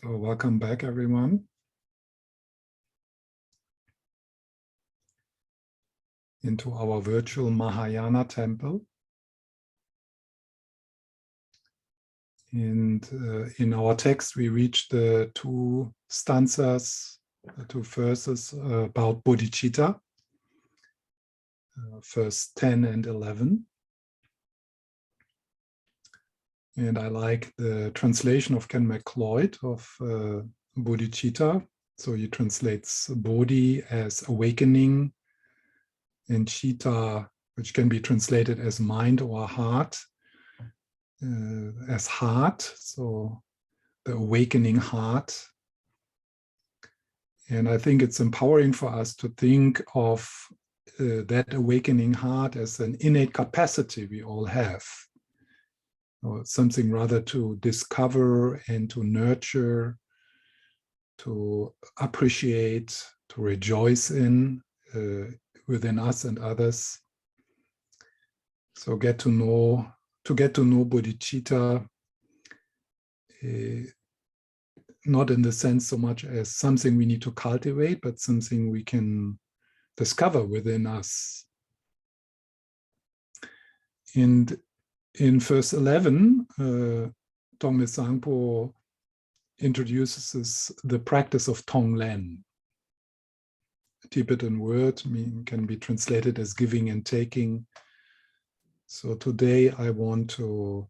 So welcome back, everyone. Into our virtual Mahayana temple. And in our text, we reached the two stanzas, the two verses about Bodhichitta, verse 10 and 11. And I like the translation of Ken MacLeod of Bodhichitta. So he translates Bodhi as awakening, and Chitta, which can be translated as mind or heart, as heart, so the awakening heart. And I think it's empowering for us to think of that awakening heart as an innate capacity we all have, or something rather to discover and to nurture, to appreciate, to rejoice in within us and others. So to get to know Bodhicitta, not in the sense so much as something we need to cultivate, but something we can discover within us. And in verse 11, Tongme Sangpo introduces the practice of Tonglen. A Tibetan word can be translated as giving and taking. So today I want to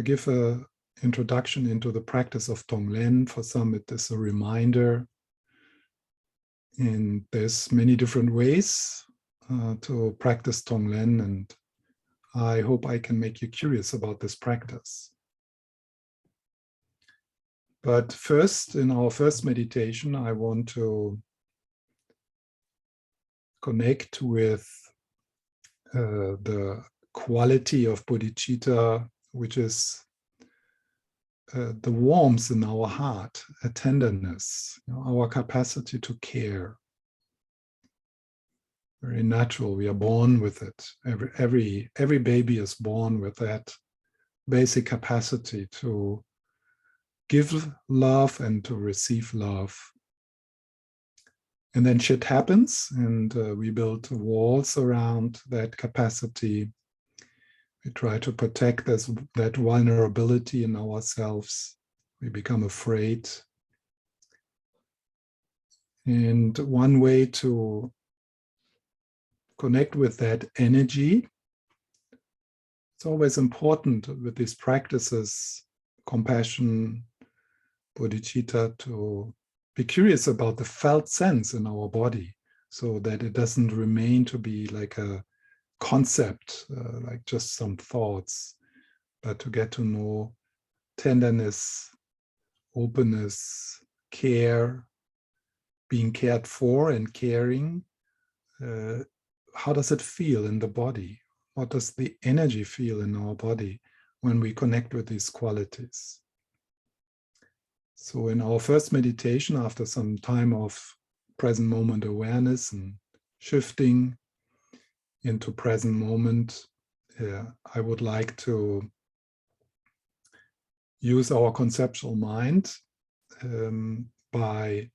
give an introduction into the practice of Tonglen. For some it is a reminder. And there's many different ways to practice Tonglen, and I hope I can make you curious about this practice. But first, in our first meditation, I want to connect with the quality of bodhicitta, which is the warmth in our heart, a tenderness, our capacity to care. Very natural, we are born with it. Every baby is born with that basic capacity to give love and to receive love. And then shit happens, and we build walls around that capacity. We try to protect that vulnerability in ourselves. We become afraid. And one way to connect with that energy, it's always important with these practices, compassion, bodhicitta, to be curious about the felt sense in our body, so that it doesn't remain to be like a concept, like just some thoughts, but to get to know tenderness, openness, care, being cared for and caring. How does it feel in the body? What does the energy feel in our body when we connect with these qualities? So in our first meditation, after some time of present moment awareness and shifting into present moment, I would like to use our conceptual mind by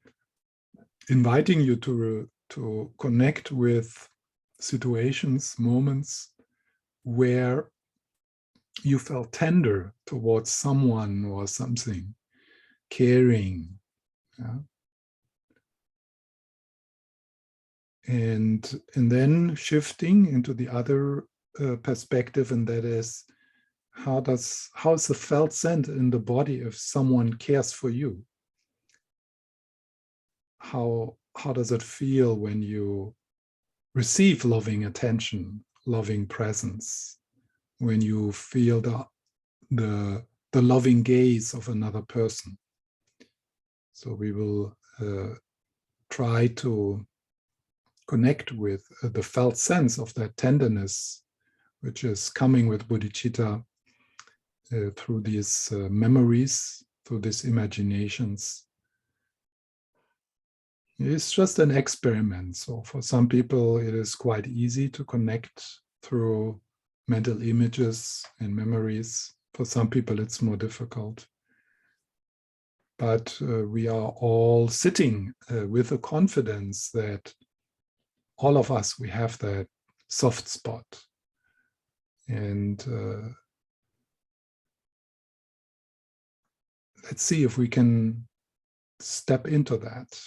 inviting you to connect with situations, moments where you felt tender towards someone or something, caring. Yeah? And then shifting into the other perspective, and that is, how's the felt sense in the body if someone cares for you? How does it feel when you receive loving attention, loving presence, when you feel the loving gaze of another person? So we will try to connect with the felt sense of that tenderness, which is coming with bodhicitta through these memories, through these imaginations. It's just an experiment. So for some people, it is quite easy to connect through mental images and memories. For some people, it's more difficult. but we are all sitting with the confidence that all of us, we have that soft spot. And let's see if we can step into that,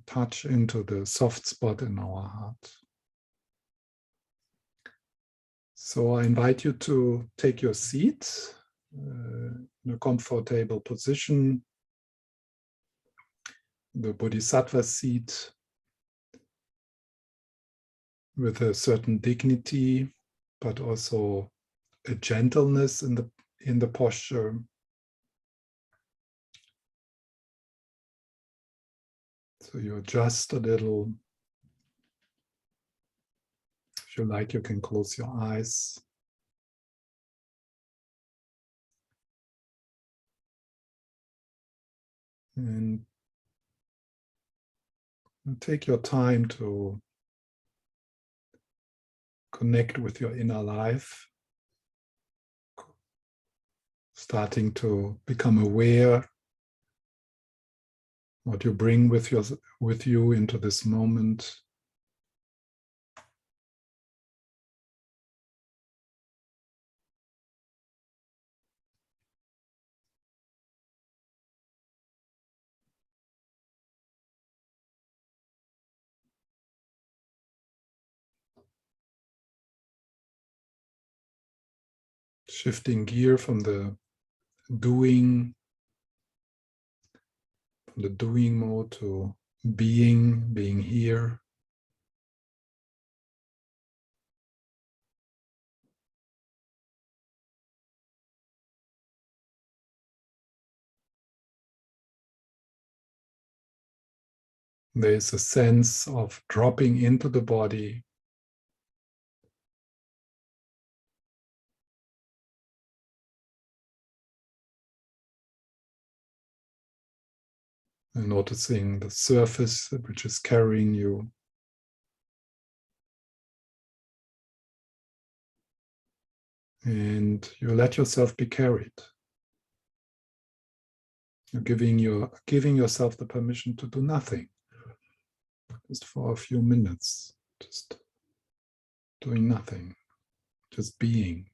touch into the soft spot in our heart. So I invite you to take your seat in a comfortable position, the Bodhisattva seat, with a certain dignity, but also a gentleness in the posture. So you adjust a little. If you like, you can close your eyes. And take your time to connect with your inner life, starting to become aware what you bring with you into this moment. Shifting gear from the doing mode to being here. There is a sense of dropping into the body, and noticing the surface which is carrying you. And you let yourself be carried. You're giving yourself the permission to do nothing, just for a few minutes, just doing nothing, just being.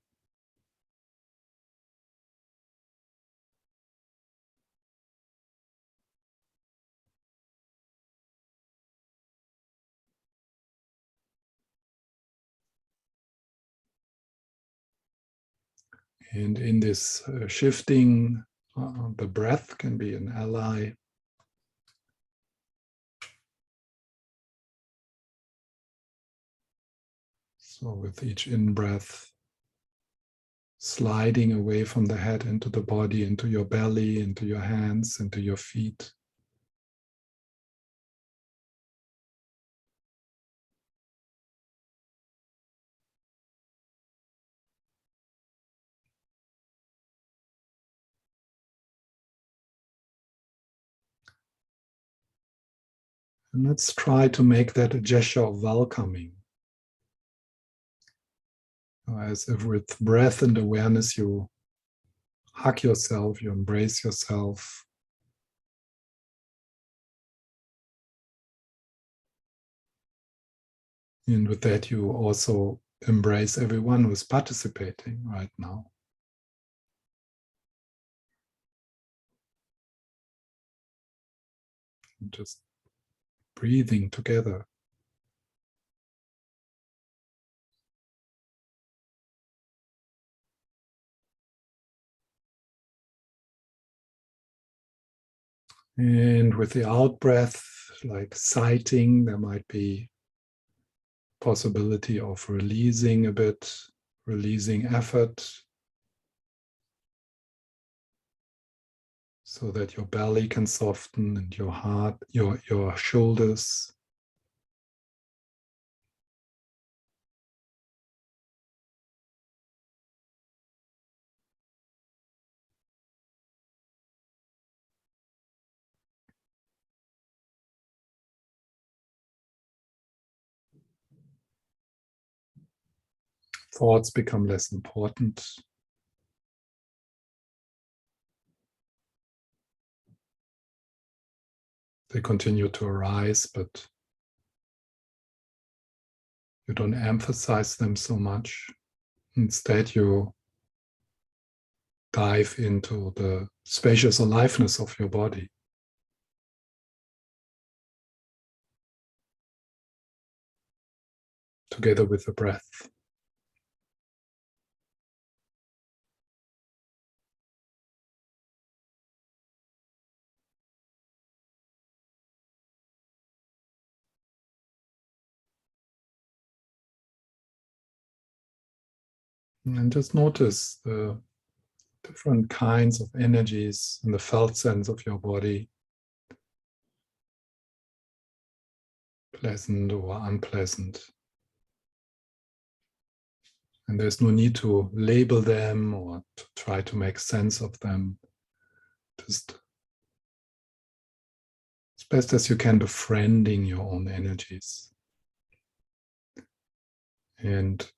And in this shifting, the breath can be an ally. So with each in-breath, sliding away from the head into the body, into your belly, into your hands, into your feet. And let's try to make that a gesture of welcoming. As if with breath and awareness you hug yourself, you embrace yourself. And with that you also embrace everyone who is participating right now. And just breathing together. And with the out breath, like sighting, there might be possibility of releasing a bit, releasing effort, so that your belly can soften and your heart, your shoulders. Thoughts become less important. They continue to arise, but you don't emphasize them so much. Instead, you dive into the spacious aliveness of your body. Together with the breath. And just notice the different kinds of energies in the felt sense of your body, pleasant or unpleasant. And there's no need to label them or to try to make sense of them. Just as best as you can, befriending your own energies. And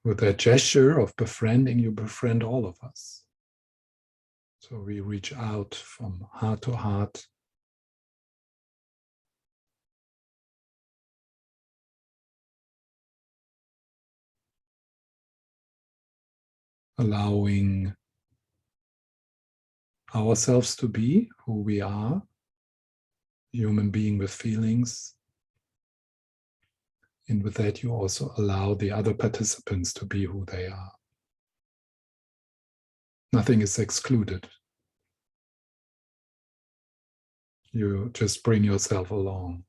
with that gesture of befriending, you befriend all of us. So we reach out from heart to heart. Allowing ourselves to be who we are, human being with feelings. And with that, you also allow the other participants to be who they are. Nothing is excluded. You just bring yourself along.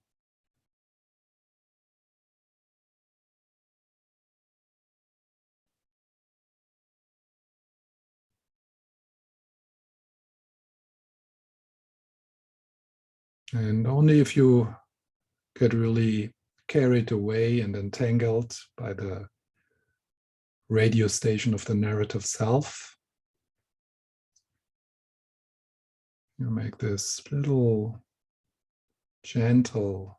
And only if you get really carried away and entangled by the radio station of the narrative self, you make this little gentle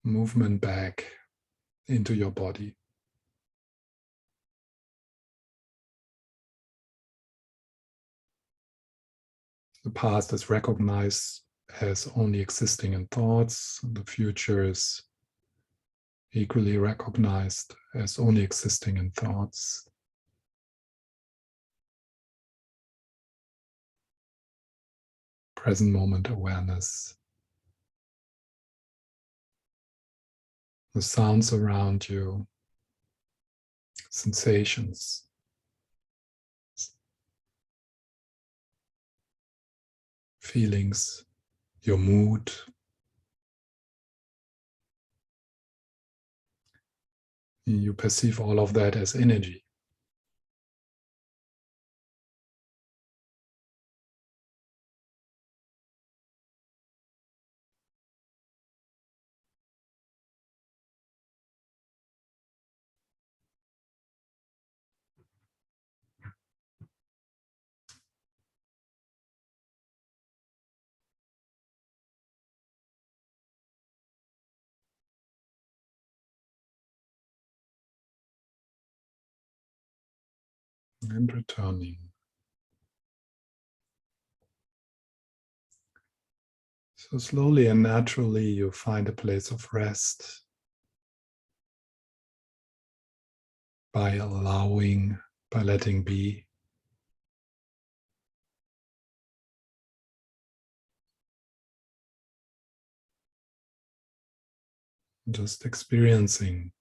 movement back into your body. The past is recognized as only existing in thoughts. The future is equally recognized as only existing in thoughts. Present moment awareness. The sounds around you, sensations, feelings, your mood. You perceive all of that as energy. And returning. So slowly and naturally you find a place of rest by allowing, by letting be. Just experiencing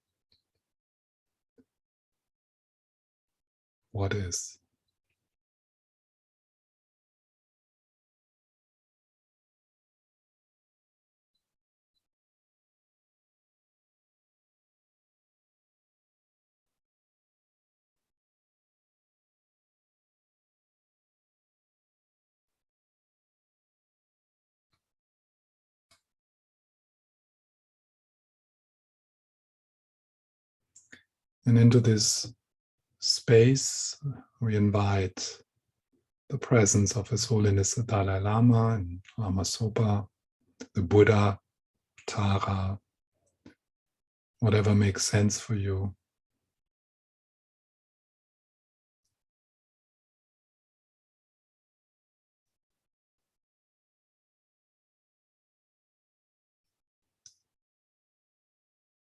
what is. And into this space, we invite the presence of His Holiness the Dalai Lama and Lama Zopa, the Buddha, Tara, whatever makes sense for you.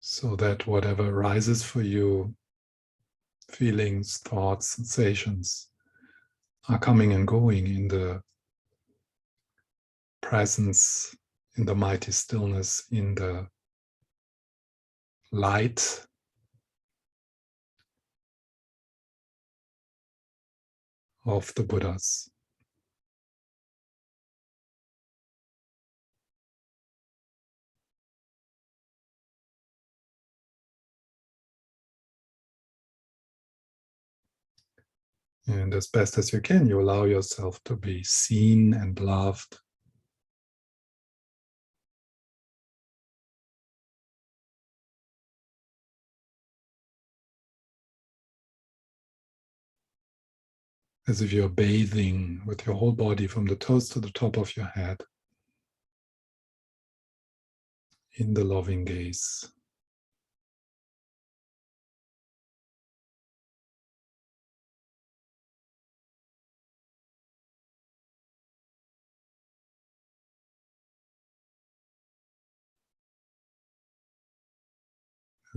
so that whatever arises for you, feelings, thoughts, sensations, are coming and going in the presence, in the mighty stillness, in the light of the Buddhas. And as best as you can, you allow yourself to be seen and loved. As if you're bathing with your whole body from the toes to the top of your head in the loving gaze.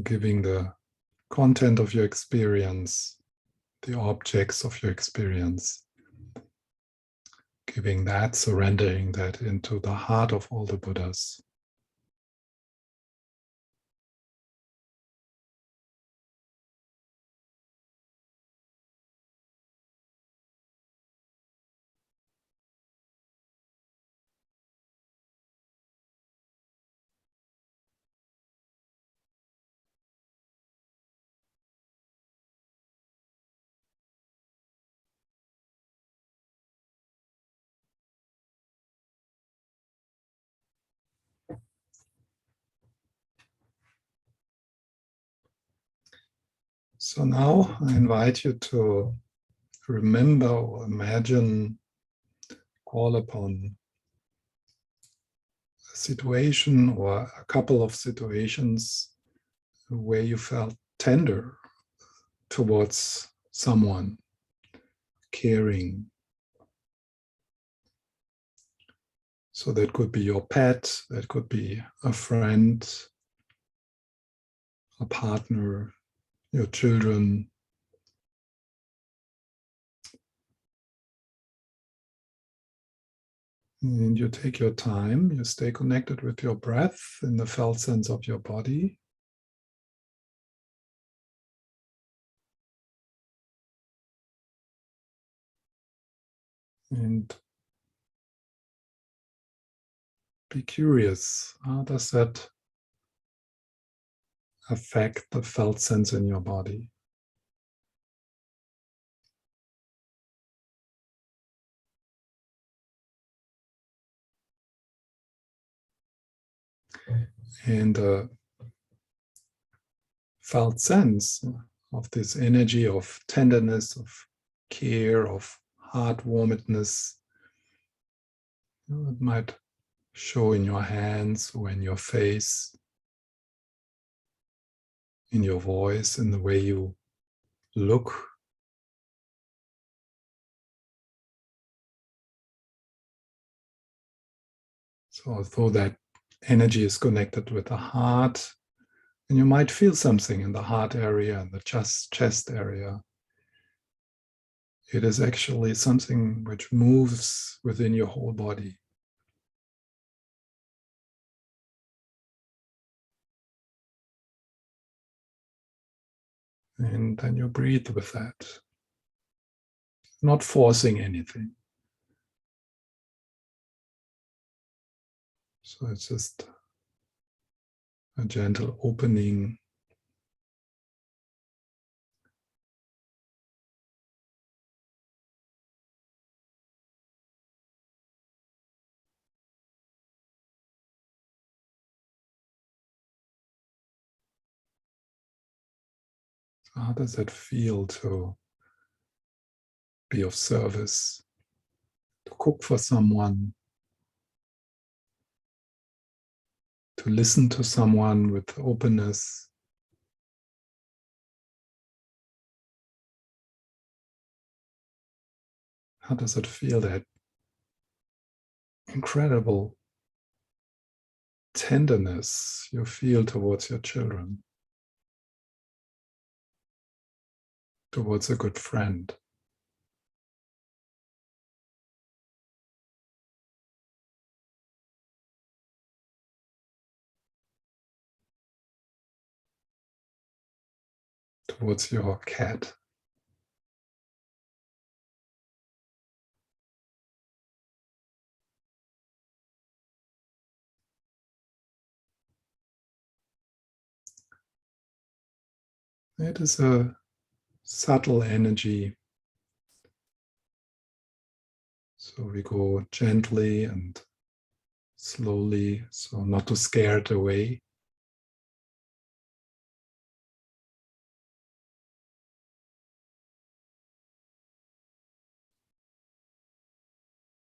Giving the content of your experience, the objects of your experience, giving that, surrendering that into the heart of all the Buddhas. So now I invite you to remember or imagine, call upon a situation or a couple of situations where you felt tender towards someone, caring. So that could be your pet, that could be a friend, a partner, your children. And you take your time, you stay connected with your breath in the felt sense of your body. And be curious, how does that affect the felt sense in your body? And the felt sense of this energy of tenderness, of care, of heart-warmedness, it might show in your hands or in your face, in your voice, in the way you look. So although that energy is connected with the heart, and you might feel something in the heart area and the chest area, it is actually something which moves within your whole body. And then you breathe with that, not forcing anything. So it's just a gentle opening. So how does that feel to be of service, to cook for someone, to listen to someone with openness? How does it feel, that incredible tenderness you feel towards your children, towards a good friend. Towards your cat. It is a subtle energy. So we go gently and slowly, so not to scare it away.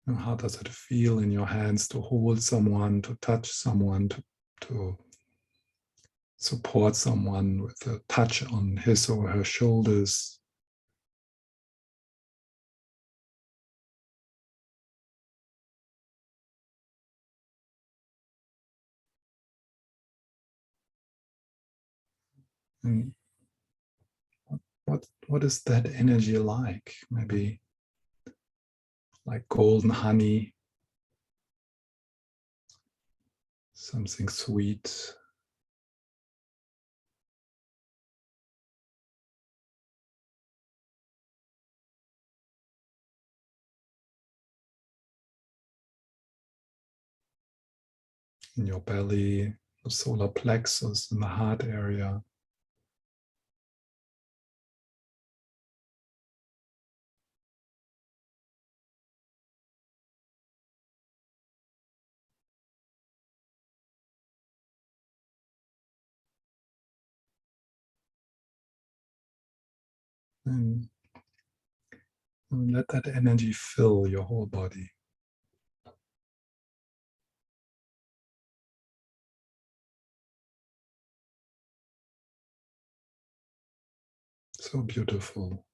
And how does it feel in your hands to hold someone, to touch someone, to support someone with a touch on his or her shoulders? And what is that energy like? Maybe like golden honey, something sweet. In your belly, the solar plexus, in the heart area. And let that energy fill your whole body. So beautiful.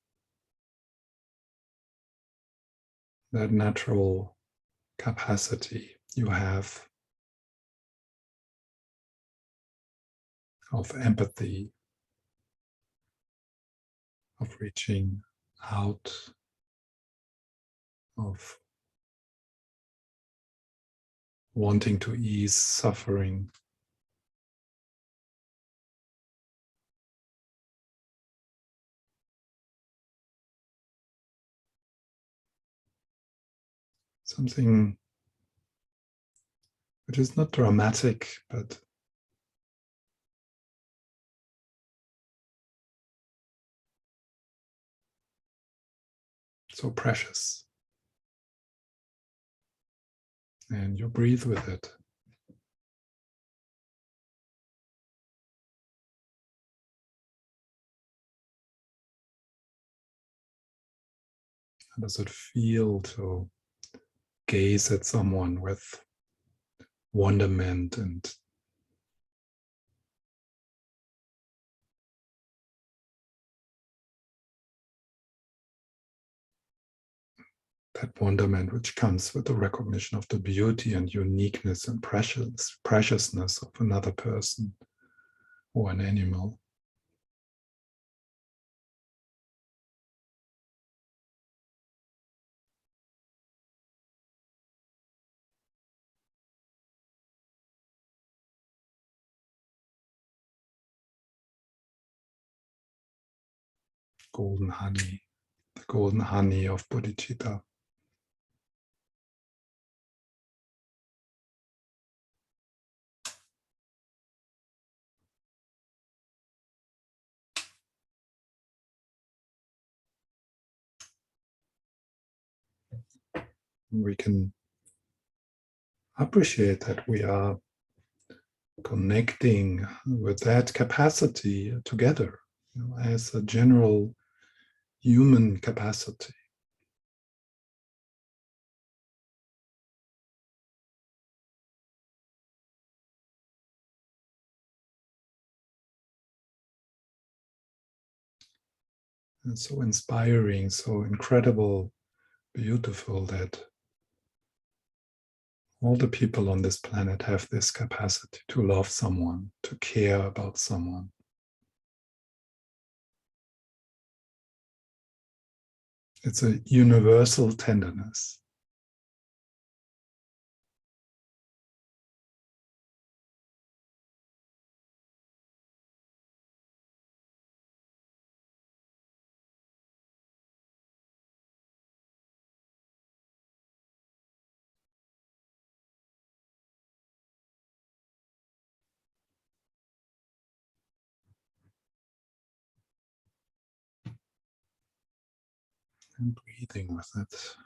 That natural capacity you have of empathy, of reaching out, of wanting to ease suffering. Something which is not dramatic, but so precious. And you breathe with it. How does it feel to gaze at someone with wonderment and that wonderment which comes with the recognition of the beauty and uniqueness and preciousness of another person or an animal? Golden honey, the golden honey of Bodhichitta. We can appreciate that we are connecting with that capacity together, as a general human capacity. And so inspiring, so incredible, beautiful that All the people on this planet have this capacity to love someone, to care about someone. It's a universal tenderness. And breathing with it.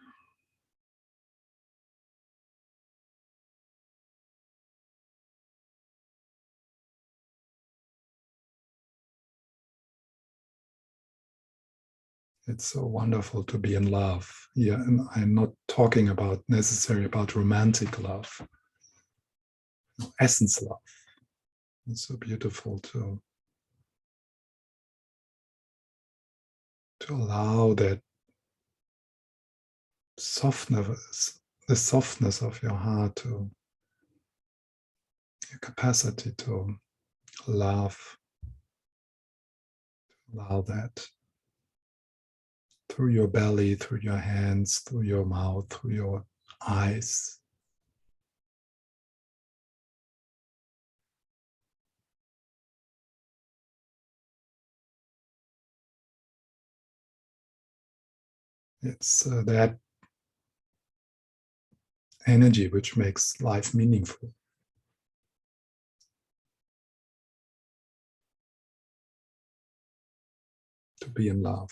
It's so wonderful to be in love. Yeah, and I'm not talking about necessarily about romantic love, essence love. It's so beautiful to allow that softness, the softness of your heart, to your capacity to love, allow that through your belly, through your hands, through your mouth, through your eyes. It's that energy which makes life meaningful. To be in love.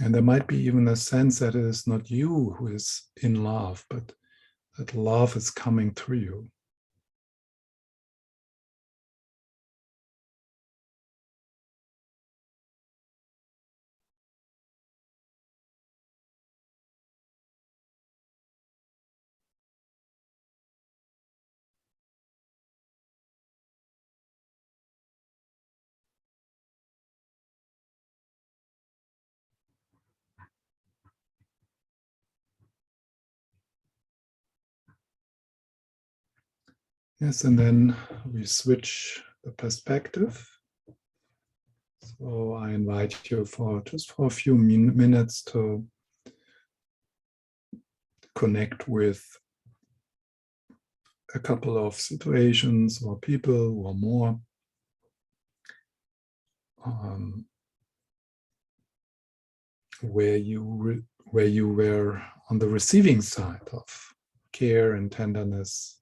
And there might be even a sense that it is not you who is in love, but that love is coming through you. Yes, and then we switch the perspective. So I invite you for just for a few minutes to connect with a couple of situations or people or more where you were on the receiving side of care and tenderness.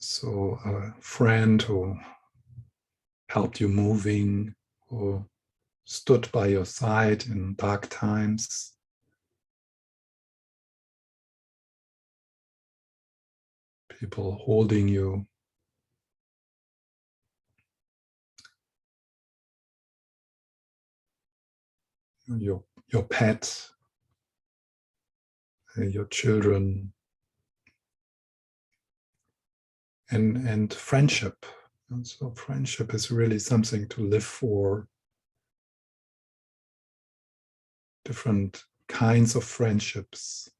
So a friend who helped you moving, who stood by your side in dark times. People holding you. Your pet, your children, and friendship. And so friendship is really something to live for. Different kinds of friendships.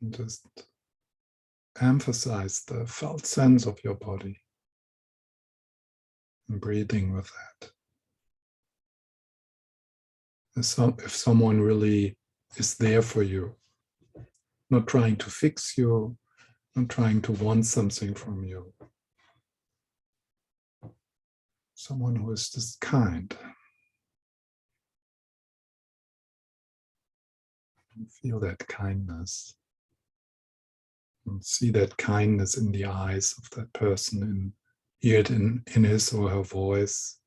And just emphasize the felt sense of your body and breathing with that. If someone really is there for you, not trying to fix you, not trying to want something from you. Someone who is just kind. And feel that kindness. And see that kindness in the eyes of that person, and hear it in his or her voice.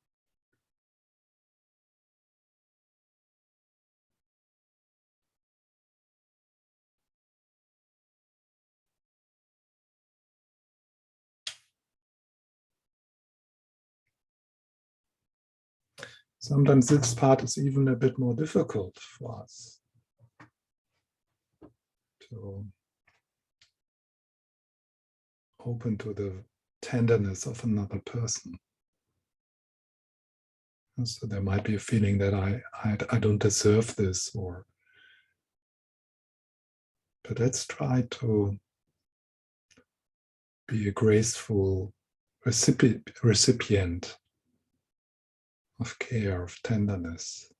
Sometimes this part is even a bit more difficult for us to open to the tenderness of another person. And so there might be a feeling that I don't deserve this, but let's try to be a graceful recipient of care, of tenderness.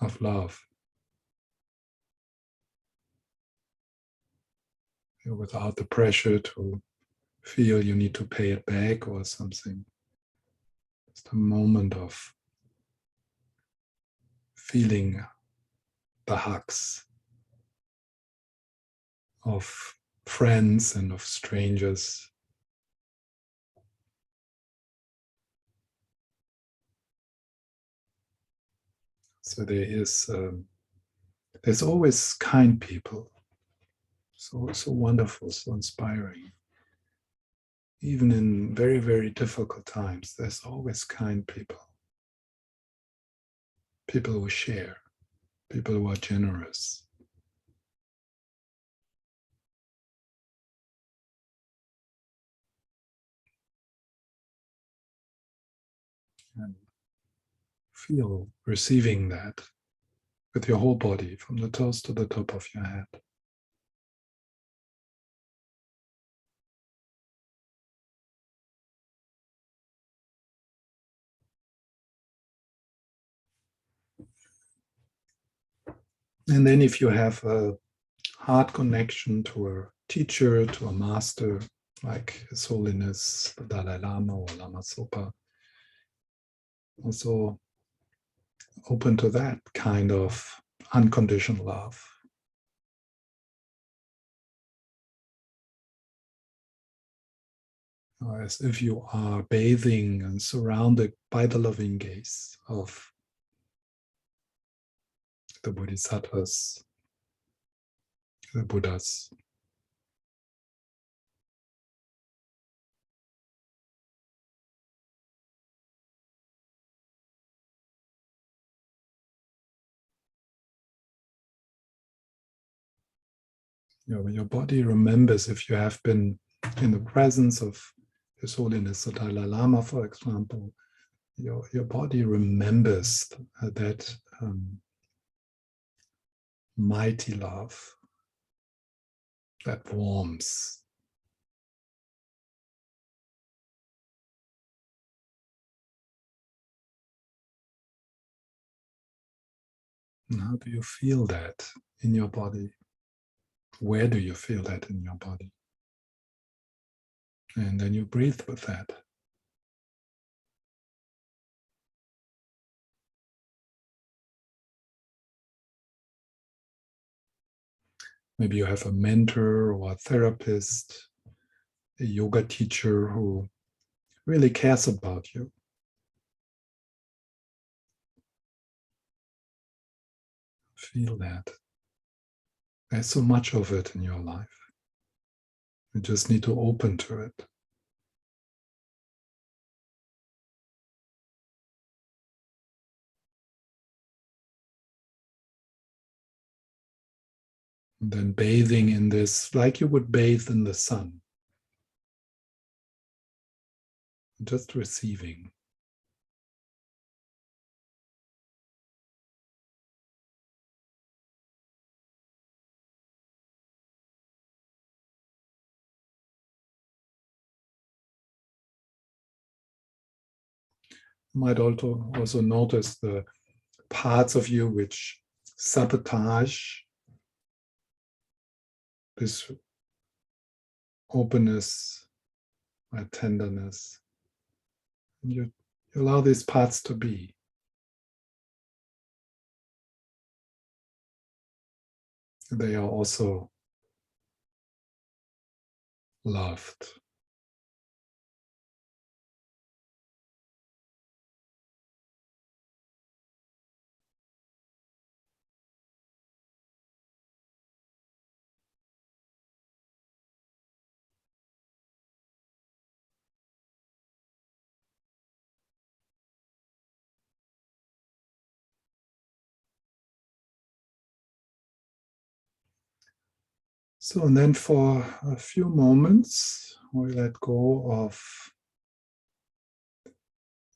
Of love. Without the pressure to feel you need to pay it back or something. Just a moment of feeling the hugs of friends and of strangers. So there's always kind people. So wonderful, so inspiring. Even in very, very difficult times, there's always kind people. People who share, people who are generous. And feel receiving that with your whole body, from the toes to the top of your head. And then if you have a heart connection to a teacher, to a master, like His Holiness the Dalai Lama or Lama Zopa, also open to that kind of unconditional love. As if you are bathing and surrounded by the loving gaze of the Bodhisattvas, the Buddhas. Your body remembers, if you have been in the presence of His Holiness the Dalai Lama, for example, your body remembers that mighty love, that warms. And how do you feel that in your body? Where do you feel that in your body? And then you breathe with that. Maybe you have a mentor or a therapist, a yoga teacher who really cares about you. Feel that. There's so much of it in your life. You just need to open to it. And then bathing in this like you would bathe in the sun. Just receiving. You might also notice the parts of you which sabotage this openness, tenderness. And you allow these parts to be. They are also loved. So, and then for a few moments, we let go of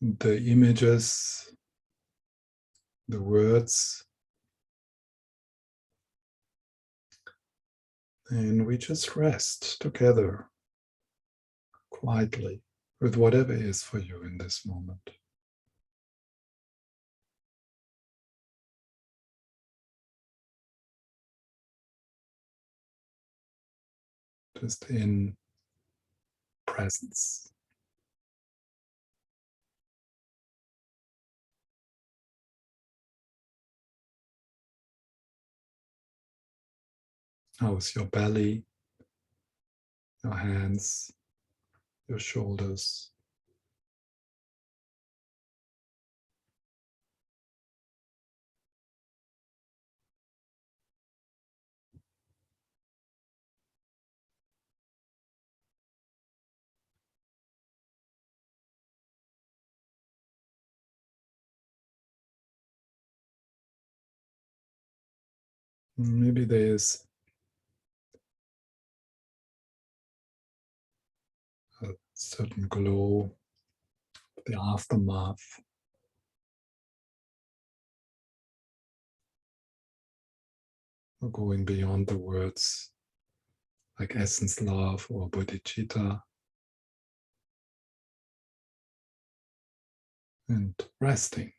the images, the words, and we just rest together quietly with whatever is for you in this moment. Just in presence. How's your belly, your hands, your shoulders? Maybe there is a certain glow, the aftermath, or going beyond the words, like essence love or bodhicitta, and resting.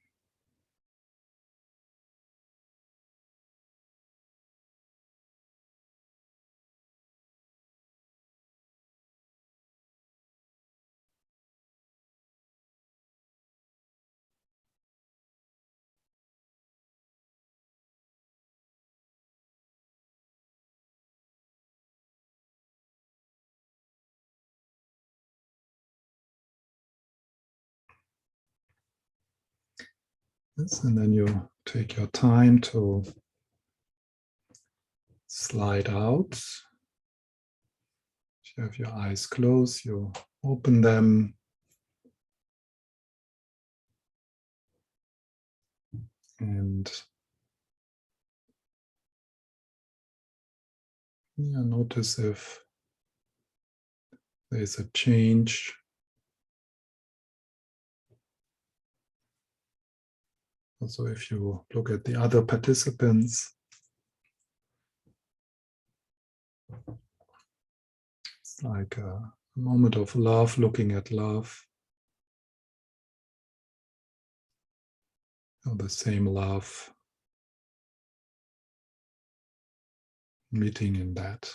Yes, and then you take your time to slide out. If you have your eyes closed, you open them. And notice if there's a change. Also, if you look at the other participants, it's like a moment of love, looking at love, or the same love, meeting in that.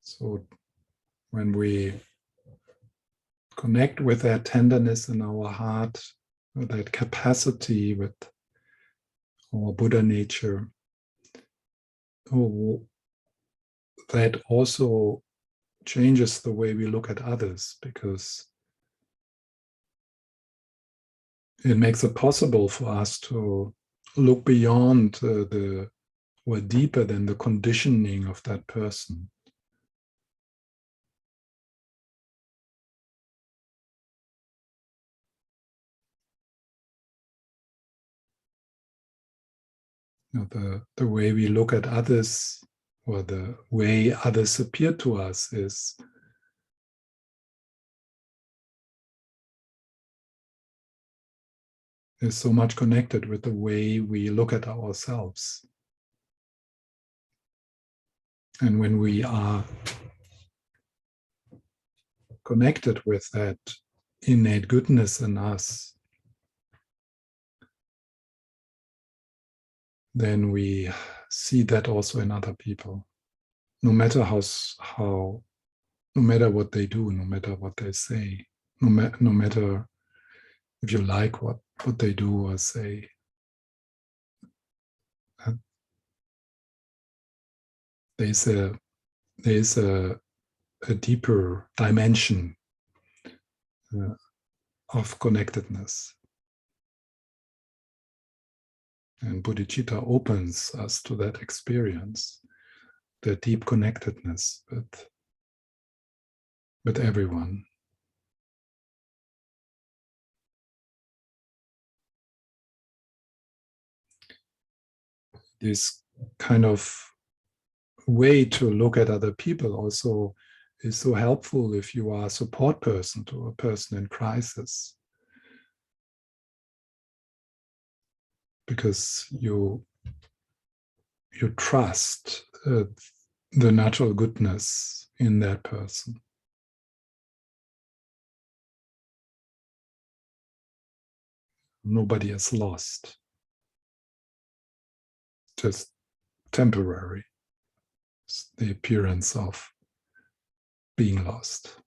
So when we connect with that tenderness in our heart, with that capacity, with our Buddha nature, that also changes the way we look at others, because it makes it possible for us to look beyond the or deeper than the conditioning of that person. The way we look at others, or the way others appear to us, is so much connected with the way we look at ourselves. And when we are connected with that innate goodness in us, then we see that also in other people. No matter no matter what they do, no matter what they say, no matter if you like what they do or say. There's a a deeper dimension of connectedness. And Bodhichitta opens us to that experience, the deep connectedness with everyone. This kind of way to look at other people also is so helpful if you are a support person to a person in crisis, because you trust the natural goodness in that person. Nobody is lost, just temporary. It's the appearance of being lost.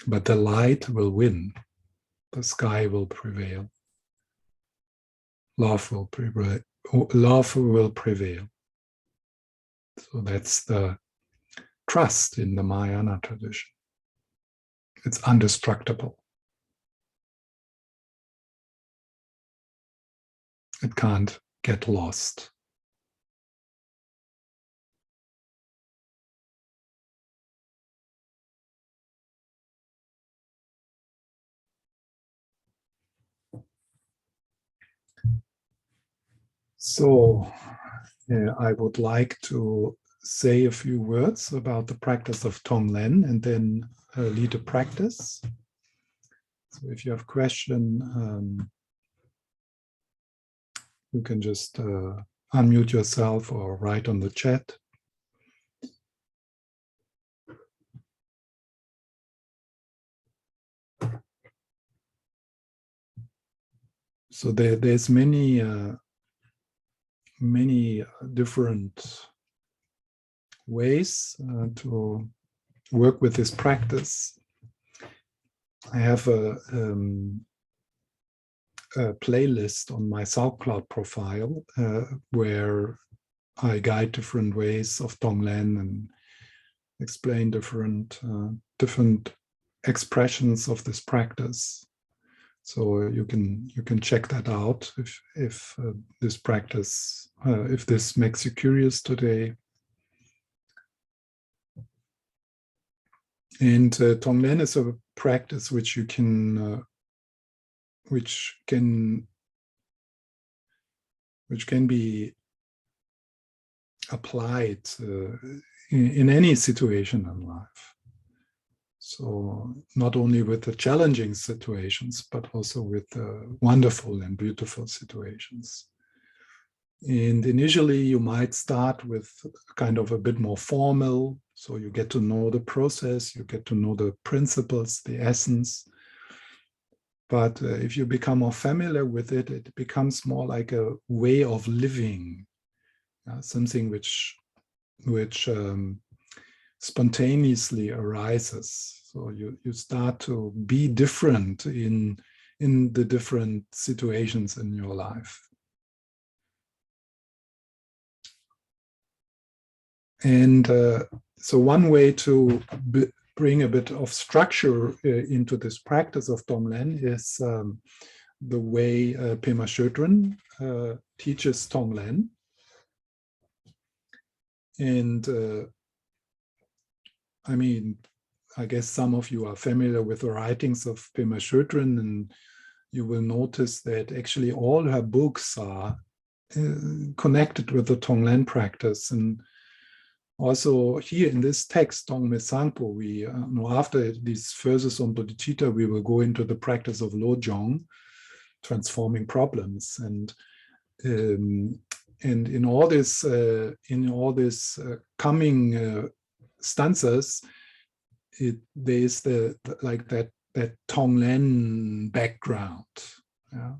But the light will win. The sky will prevail. Love will prevail. Love will prevail. So that's the trust in the Mahayana tradition. It's indestructible. It can't get lost. So I would like to say a few words about the practice of Tonglen and then lead a practice. So if you have a question, you can just unmute yourself or write on the chat. So there's many different ways to work with this practice. I have a playlist on my SoundCloud profile where I guide different ways of Tonglen and explain different expressions of this practice. So you can check that out if this practice, if this makes you curious today. And Tonglen is a practice which can be applied in any situation in life. So not only with the challenging situations, but also with wonderful and beautiful situations. And initially you might start with kind of a bit more formal, so you get to know the process, you get to know the principles, the essence. But if you become more familiar with it, it becomes more like a way of living, something which spontaneously arises. So you start to be different in the different situations in your life. And so one way to bring a bit of structure into this practice of Tonglen is the way Pema Chodron teaches Tonglen. And I mean, I guess some of you are familiar with the writings of Pema Chodron, and you will notice that actually all her books are connected with the Tonglen practice. And also here in this text, Tongme Sangpo, we after these verses on Bodhichitta, we will go into the practice of Lojong, transforming problems. And in all this coming stanzas, there is that Tonglen background. Yeah.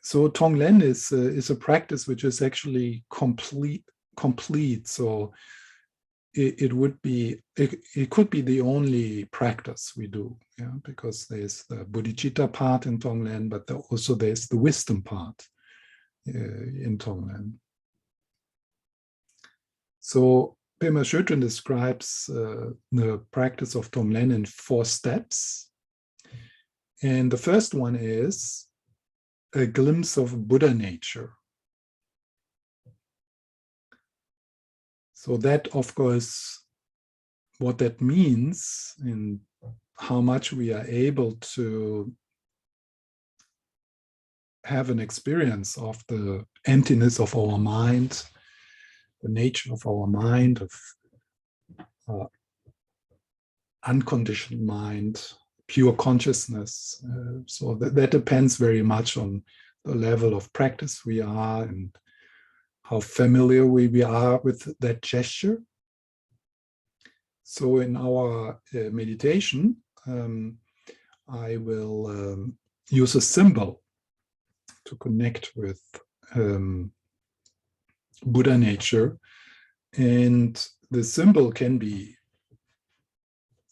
So Tonglen is a practice which is actually complete. So it could be the only practice we do, yeah, because there's the Bodhichitta part in Tonglen, but also there's the wisdom part in Tonglen. So Pema Chodron describes the practice of Tonglen in 4 steps. And the first one is a glimpse of Buddha nature. So that, of course, what that means and how much we are able to have an experience of the emptiness of our mind, the nature of our mind, of unconditioned mind, pure consciousness. So that depends very much on the level of practice we are and how familiar we are with that gesture. So in our meditation, I will use a symbol to connect with Buddha nature. And the symbol can be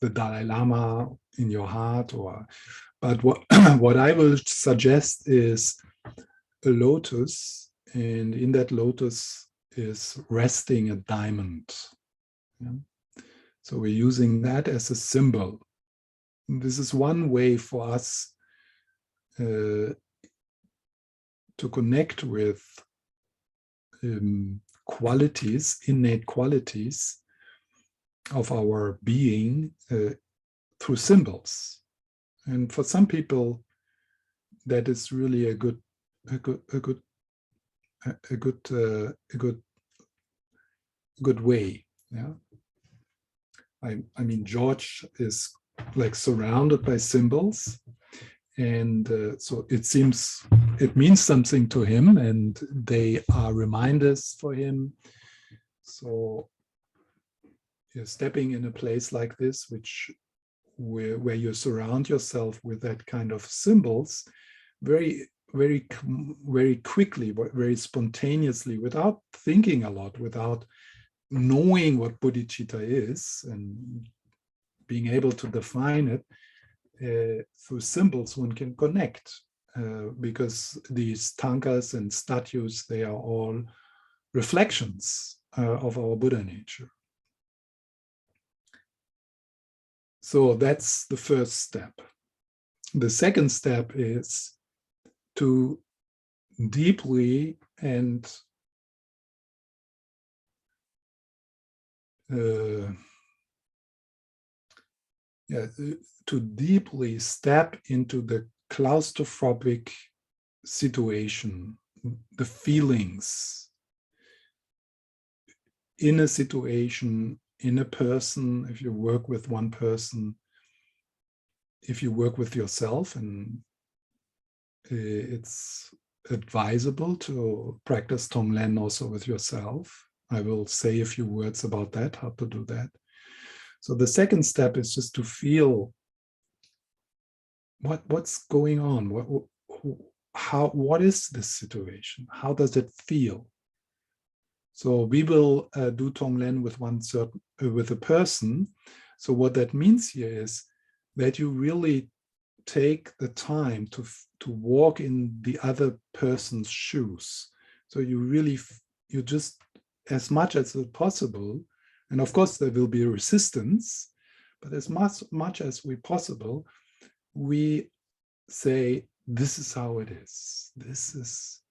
the Dalai Lama in your heart, but what I will suggest is a lotus, and in that lotus is resting a diamond. Yeah? So we're using that as a symbol. And this is one way for us to connect with qualities, innate qualities of our being through symbols. And for some people, that is really a good way. Yeah. I mean, George is like surrounded by symbols, and so it means something to him, and they are reminders for him. So you're stepping in a place like this, where you surround yourself with that kind of symbols, very quickly, very spontaneously, without thinking a lot, without knowing what bodhicitta is and being able to define it. Through symbols one can connect, because these tankas and statues, they are all reflections of our Buddha nature. So that's the first step. The second step is to deeply and to deeply step into the claustrophobic situation, the feelings in a situation, in a person. If you work with one person, if you work with yourself, and it's advisable to practice Tonglen also with yourself. I will say a few words about that, how to do that. So the second step is just to feel what's going on. What is this situation? How does it feel? So we will do Tonglen with with a person. So what that means here is that you really take the time to walk in the other person's shoes. So you just, as much as possible, and of course there will be resistance, but as much as we possible, we say, this is how it is. This is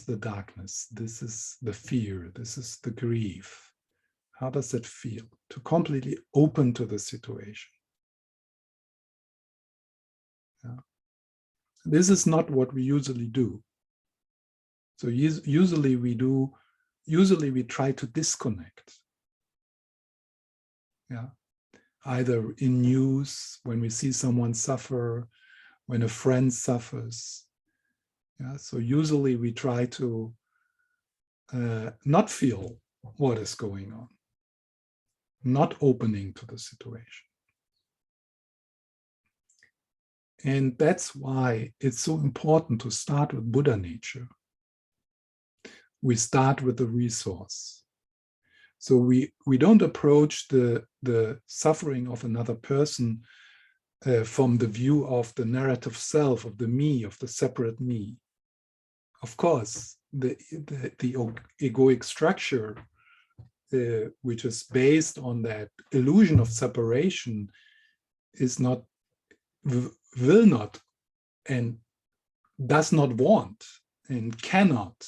the darkness. This is the fear. This is the grief. How does it feel? To completely open to the situation. Yeah. This is not what we usually do. So usually we try to disconnect. Yeah. Either in news, when we see someone suffer, when a friend suffers. Yeah. So usually we try to not feel what is going on, not opening to the situation. And that's why it's so important to start with Buddha nature. We start with the resource. So we don't approach the suffering of another person from the view of the narrative self, of the me, of the separate me, of course, the egoic structure, which is based on that illusion of separation, is not, will not, and does not want, and cannot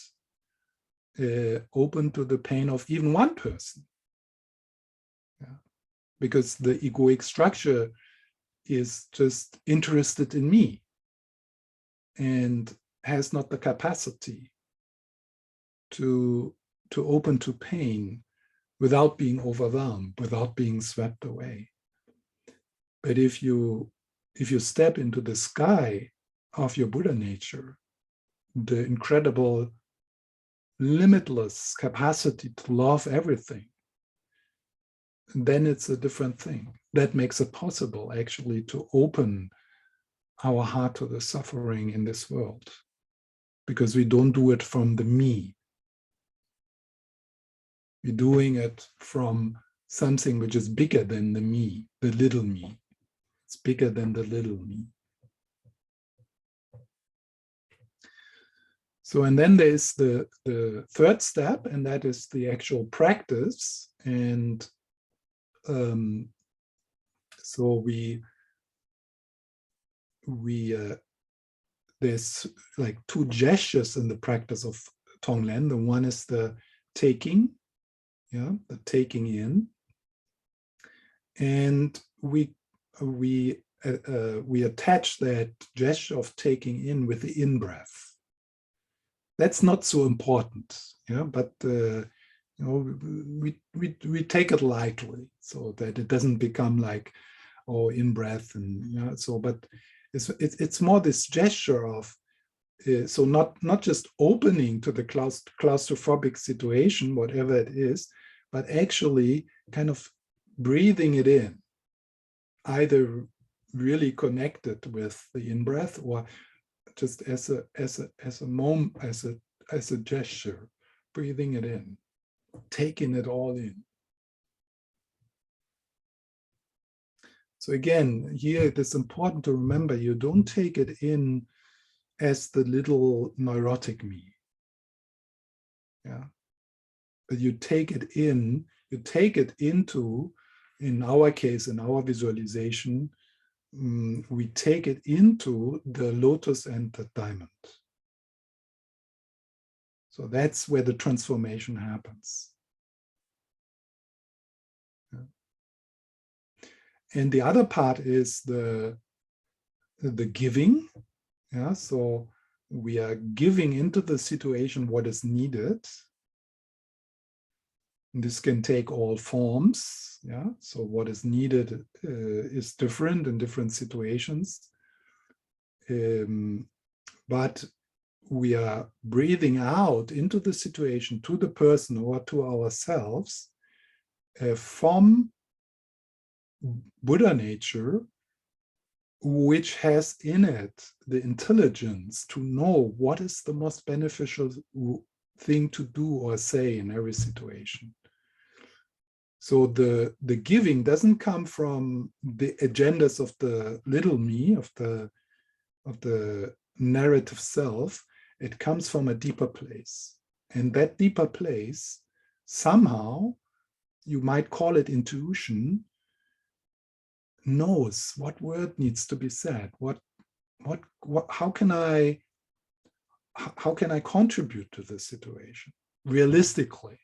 open to the pain of even one person. Yeah. Because the egoic structure is just interested in me and has not the capacity to open to pain without being overwhelmed, without being swept away. But if you step into the sky of your Buddha nature, the incredible, limitless capacity to love everything, then it's a different thing. That makes it possible actually to open our heart to the suffering in this world, because we don't do it from the me. We're doing it from something which is bigger than the me, the little me. It's bigger than the little me. So, and then there's the third step, and that is the actual practice. And so there's like two gestures in the practice of Tonglen. The one is the taking, the taking in, and we attach that gesture of taking in with the in-breath. That's not so important, but we take it lightly so that it doesn't become like, oh, in-breath, and so. But it's more this gesture of so not just opening to the claustrophobic situation, whatever it is, but actually kind of breathing it in, either really connected with the in-breath or just as a moment, as a gesture, breathing it in, taking it all in. So again, here it is important to remember, you don't take it in as the little neurotic me. But you take it in, you take it into, in our case, in our visualization, we take it into the lotus and the diamond. So that's where the transformation happens. And the other part is the giving. So we are giving into the situation what is needed. And this can take all forms. So what is needed is different in different situations. But we are breathing out into the situation, to the person or to ourselves, from Buddha nature, which has in it the intelligence to know what is the most beneficial thing to do or say in every situation. So the giving doesn't come from the agendas of the little me, of the narrative self. It comes from a deeper place. And that deeper place, somehow, you might call it intuition, knows what word needs to be said, how can I contribute to the situation realistically.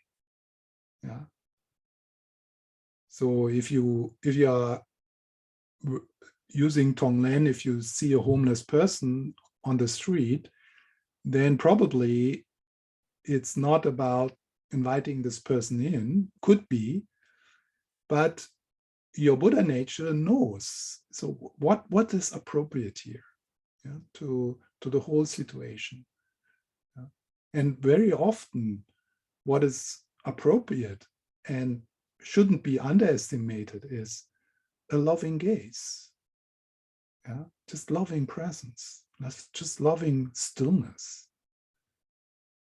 So if you are using Tonglen, if you see a homeless person on the street, then probably it's not about inviting this person in, could be, but your Buddha nature knows. So what is appropriate here, to the whole situation. And very often what is appropriate and shouldn't be underestimated is a loving gaze. Just loving presence, just loving stillness.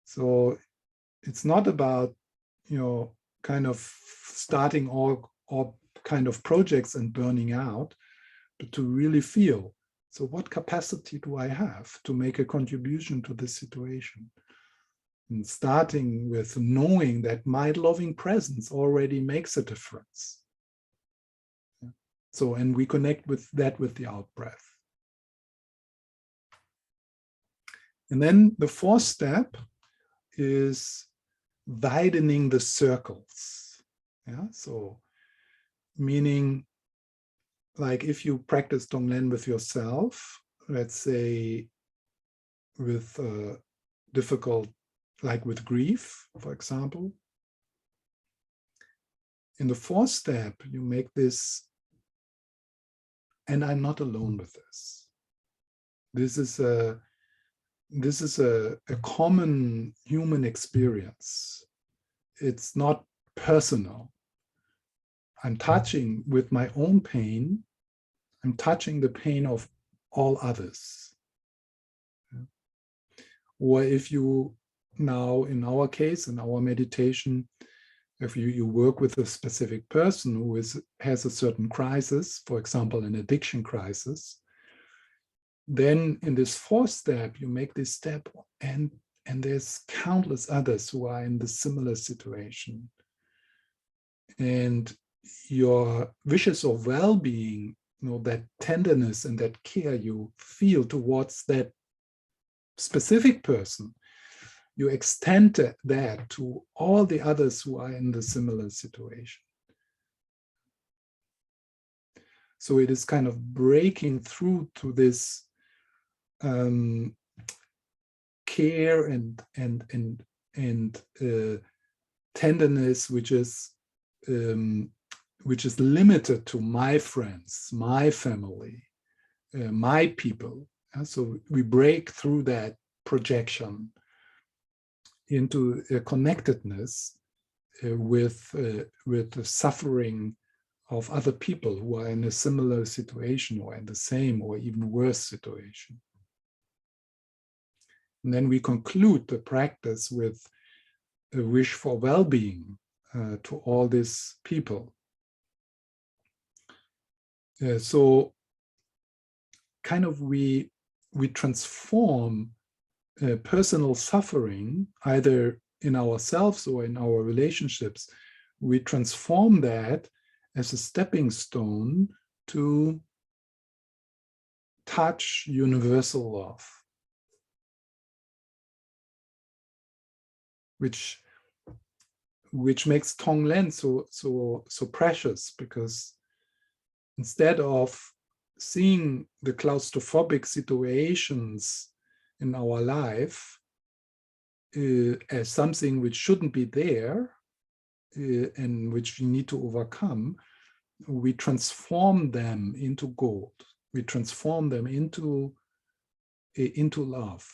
So it's not about, kind of starting all kind of projects and burning out, but to really feel. So what capacity do I have to make a contribution to this situation? And starting with knowing that my loving presence already makes a difference. So, and we connect with that with the out breath. And then the fourth step is widening the circles. Yeah, so meaning, like if you practice Tonglen with yourself, let's say with difficult, like with grief, for example, in the fourth step, you make this, and I'm not alone with this. This is a common human experience. It's not personal. I'm touching with my own pain. I'm touching the pain of all others. Or if you now, in our case, in our meditation, if you work with a specific person who has a certain crisis, for example, an addiction crisis, then in this fourth step, you make this step, and there's countless others who are in the similar situation. And your wishes of well-being, that tenderness and that care you feel towards that specific person, you extend that to all the others who are in the similar situation. So it is kind of breaking through to this care and tenderness, which is limited to my friends, my family, my people. So we break through that projection into a connectedness with the suffering of other people who are in a similar situation or in the same or even worse situation. And then we conclude the practice with a wish for well-being to all these people. So kind of we transform personal suffering, either in ourselves or in our relationships. We transform that as a stepping stone to touch universal love, which makes Tonglen so precious, because instead of seeing the claustrophobic situations in our life as something which shouldn't be there and which we need to overcome, we transform them into gold. We transform them into love.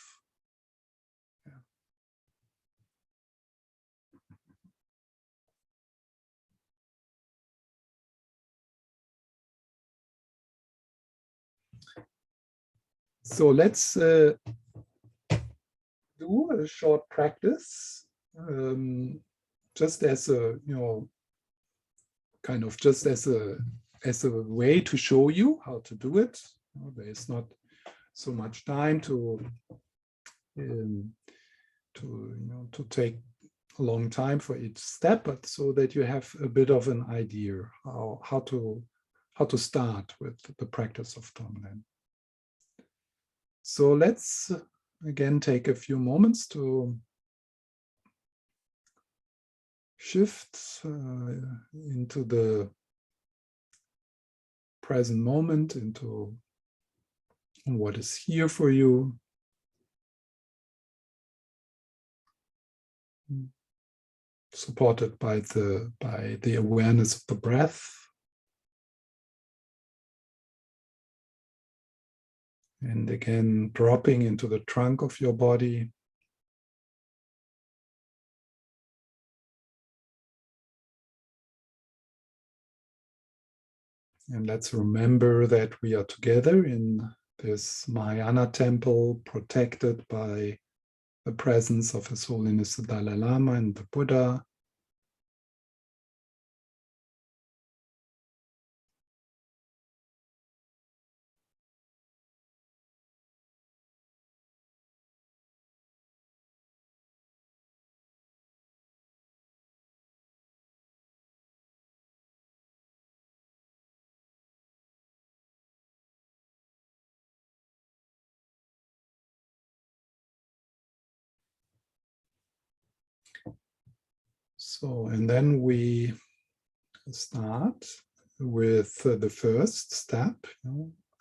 Yeah. So let's do a short practice, just as a, kind of just as a way to show you how to do it. There is not so much time to take a long time for each step, but so that you have a bit of an idea how to start with the practice of Tonglen. So let's again take a few moments to shift into the present moment, into what is here for you. Supported by the awareness of the breath. And again, dropping into the trunk of your body. And let's remember that we are together in this Mahayana temple, protected by the presence of His Holiness the Dalai Lama and the Buddha. So, and then we start with the first step,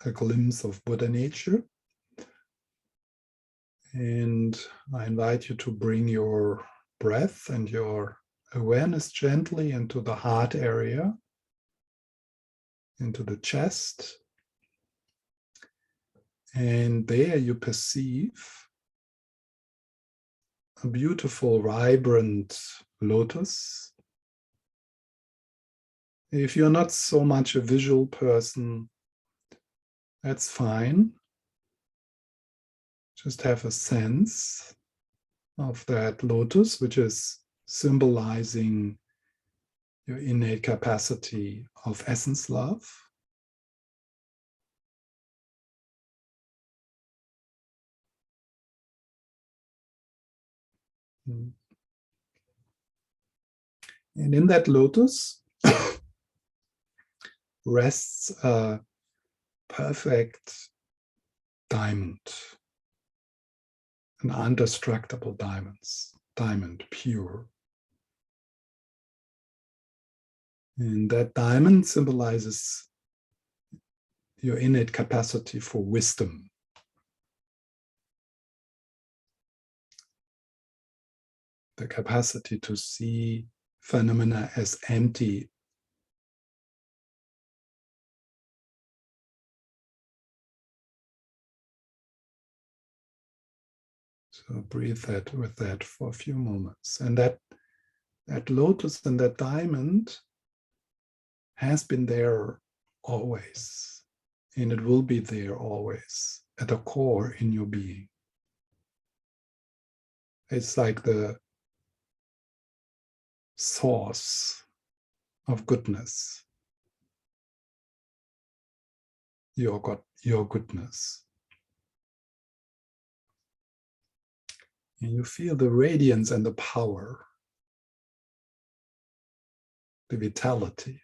a glimpse of Buddha nature. And I invite you to bring your breath and your awareness gently into the heart area, into the chest. And there you perceive a beautiful, vibrant lotus. If you're not so much a visual person, that's fine. Just have a sense of that lotus, which is symbolizing your innate capacity of essence love. And in that lotus rests a perfect diamond, an indestructible diamond, pure. And that diamond symbolizes your innate capacity for wisdom. The capacity to see phenomena as empty. So breathe that with that for a few moments. And that lotus and that diamond has been there always. And it will be there always at the core in your being. It's like the source of goodness, your goodness. And you feel the radiance and the power, the vitality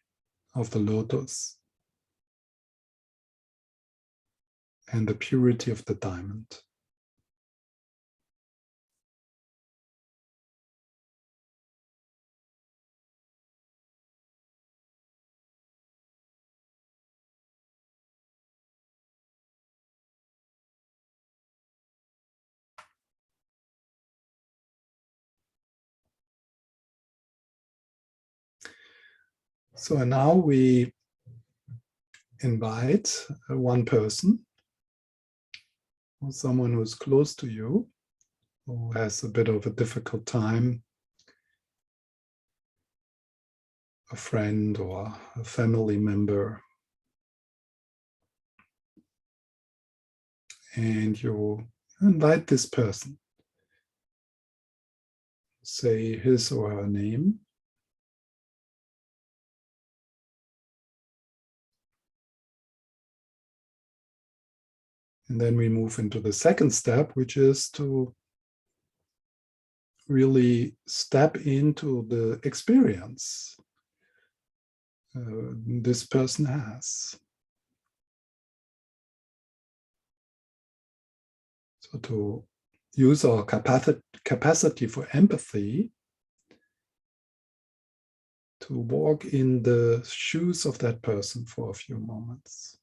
of the lotus and the purity of the diamond. So now we invite one person, or someone who's close to you, who has a bit of a difficult time, a friend or a family member, and you invite this person. Say his or her name. And then we move into the second step, which is to really step into the experience this person has. So to use our capacity for empathy to walk in the shoes of that person for a few moments.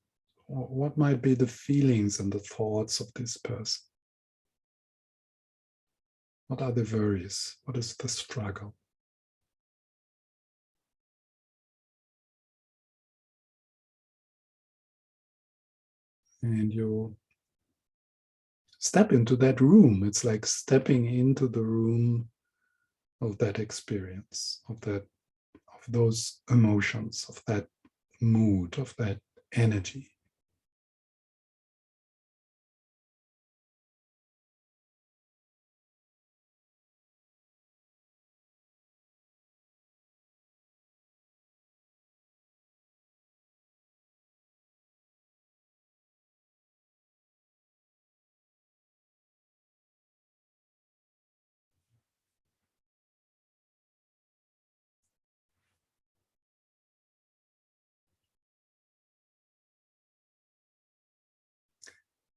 What might be the feelings and the thoughts of this person? What are the worries? What is the struggle? And you step into that room. It's like stepping into the room of that experience, of those emotions, of that mood, of that energy.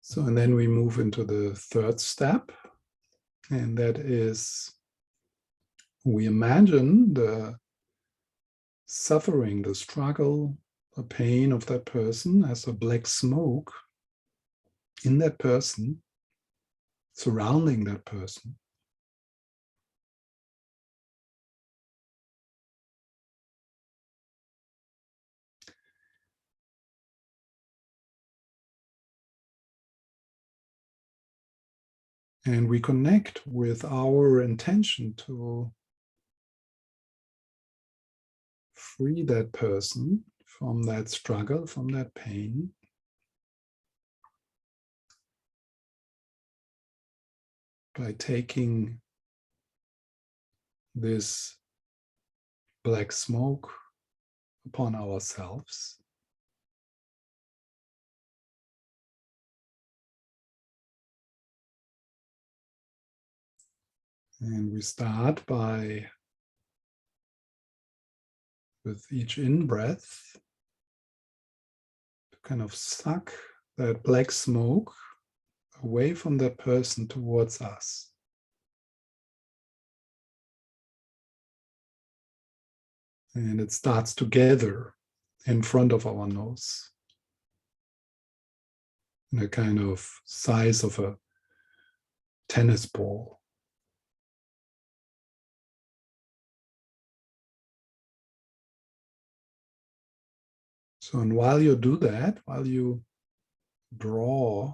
So, and then we move into the third step, and that is We imagine the suffering, the struggle, the pain of that person as a black smoke in that person, surrounding that person. And we connect with our intention to free that person from that struggle, from that pain. By taking this black smoke upon ourselves. And we start by, with each in-breath, to kind of suck that black smoke away from that person towards us. And it starts to gather in front of our nose in a kind of size of a tennis ball. So, and while you do that, while you draw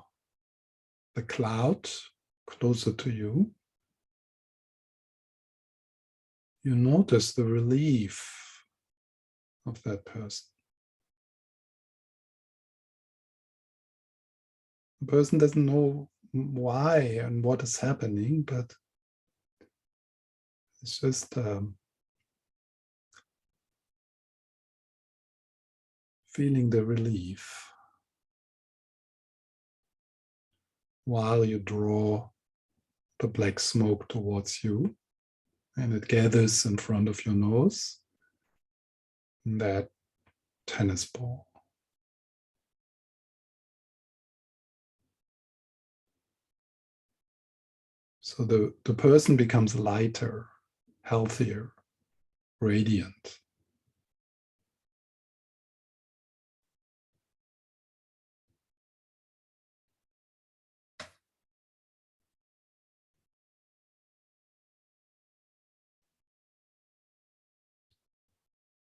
the cloud closer to you, you notice the relief of that person. The person doesn't know why and what is happening, but it's just feeling the relief while you draw the black smoke towards you, and it gathers in front of your nose, in that tennis ball. So the person becomes lighter, healthier, radiant.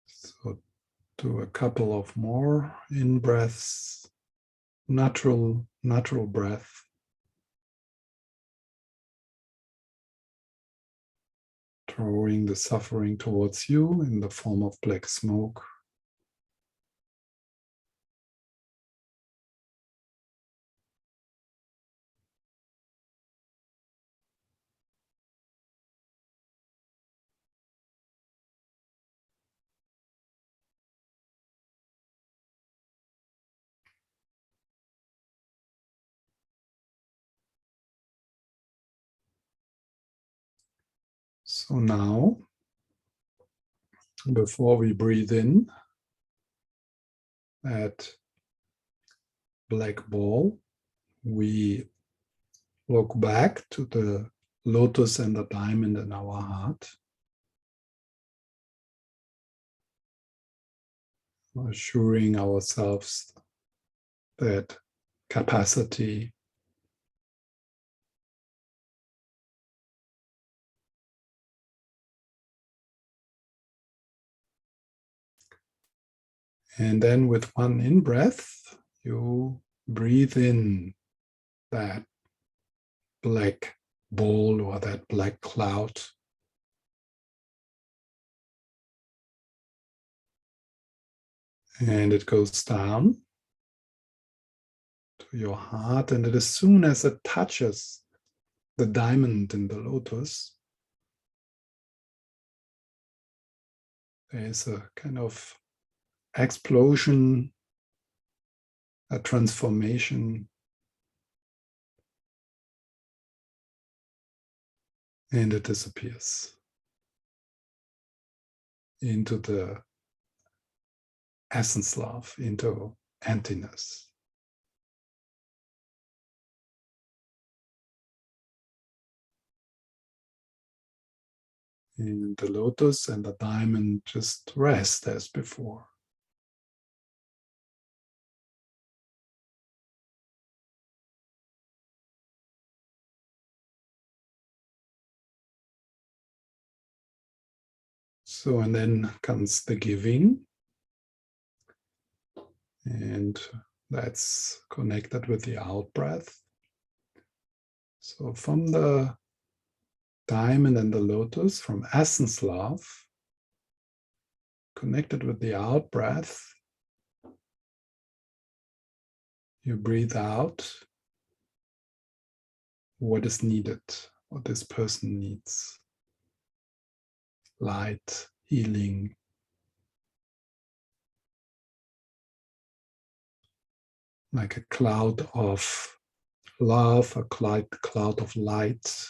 So do a couple of more in-breaths, natural breath. Drawing the suffering towards you in the form of black smoke. So now, before we breathe in that black ball, we look back to the lotus and the diamond in our heart, assuring ourselves that capacity, and then with one in-breath, you breathe in that black ball or that black cloud. And it goes down to your heart, and as soon as it touches the diamond in the lotus, there is a kind of explosion, a transformation, and it disappears into the essence love, into emptiness. And the lotus and the diamond just rest as before. So, and then comes the giving. And that's connected with the out breath. So from the diamond and the lotus, from essence love, connected with the out breath, you breathe out what is needed, what this person needs. Light, healing, like a cloud of love, a cloud of light,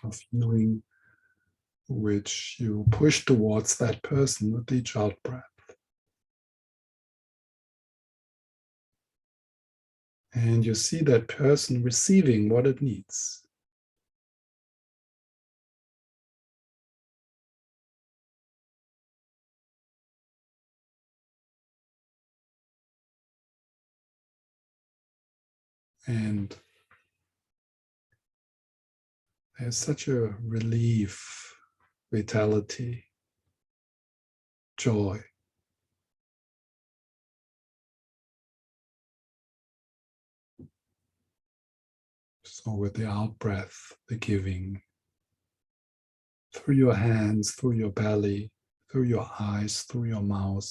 of healing, which you push towards that person with each out breath. And you see that person receiving what it needs. And there's such a relief, vitality, joy. So with the out breath, the giving, through your hands, through your belly, through your eyes, through your mouth.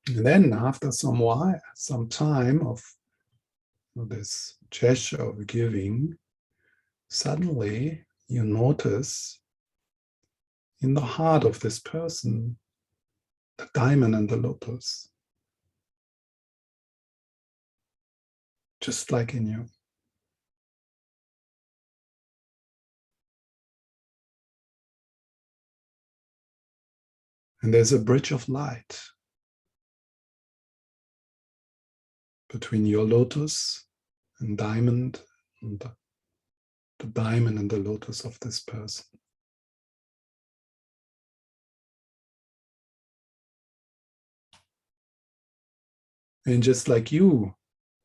And then after some time of this gesture of giving, suddenly you notice in the heart of this person the diamond and the lotus, just like in you. And there's a bridge of light between your lotus and diamond, and the diamond and the lotus of this person. And just like you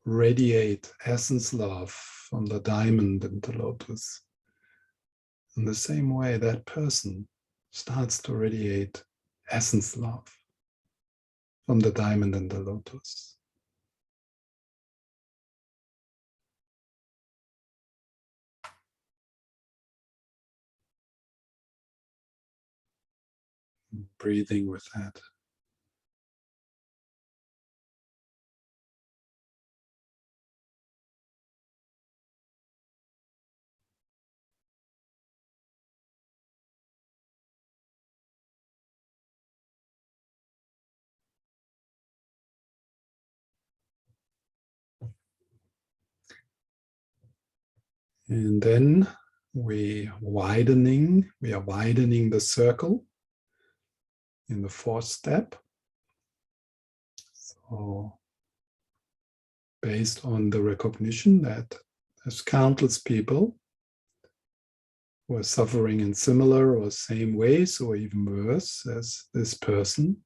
radiate essence love from the diamond and the lotus, in the same way that person starts to radiate essence love from the diamond and the lotus. Breathing with that. And then we are widening the circle in the fourth step. So based on the recognition that there's countless people who are suffering in similar or same ways or even worse as this person.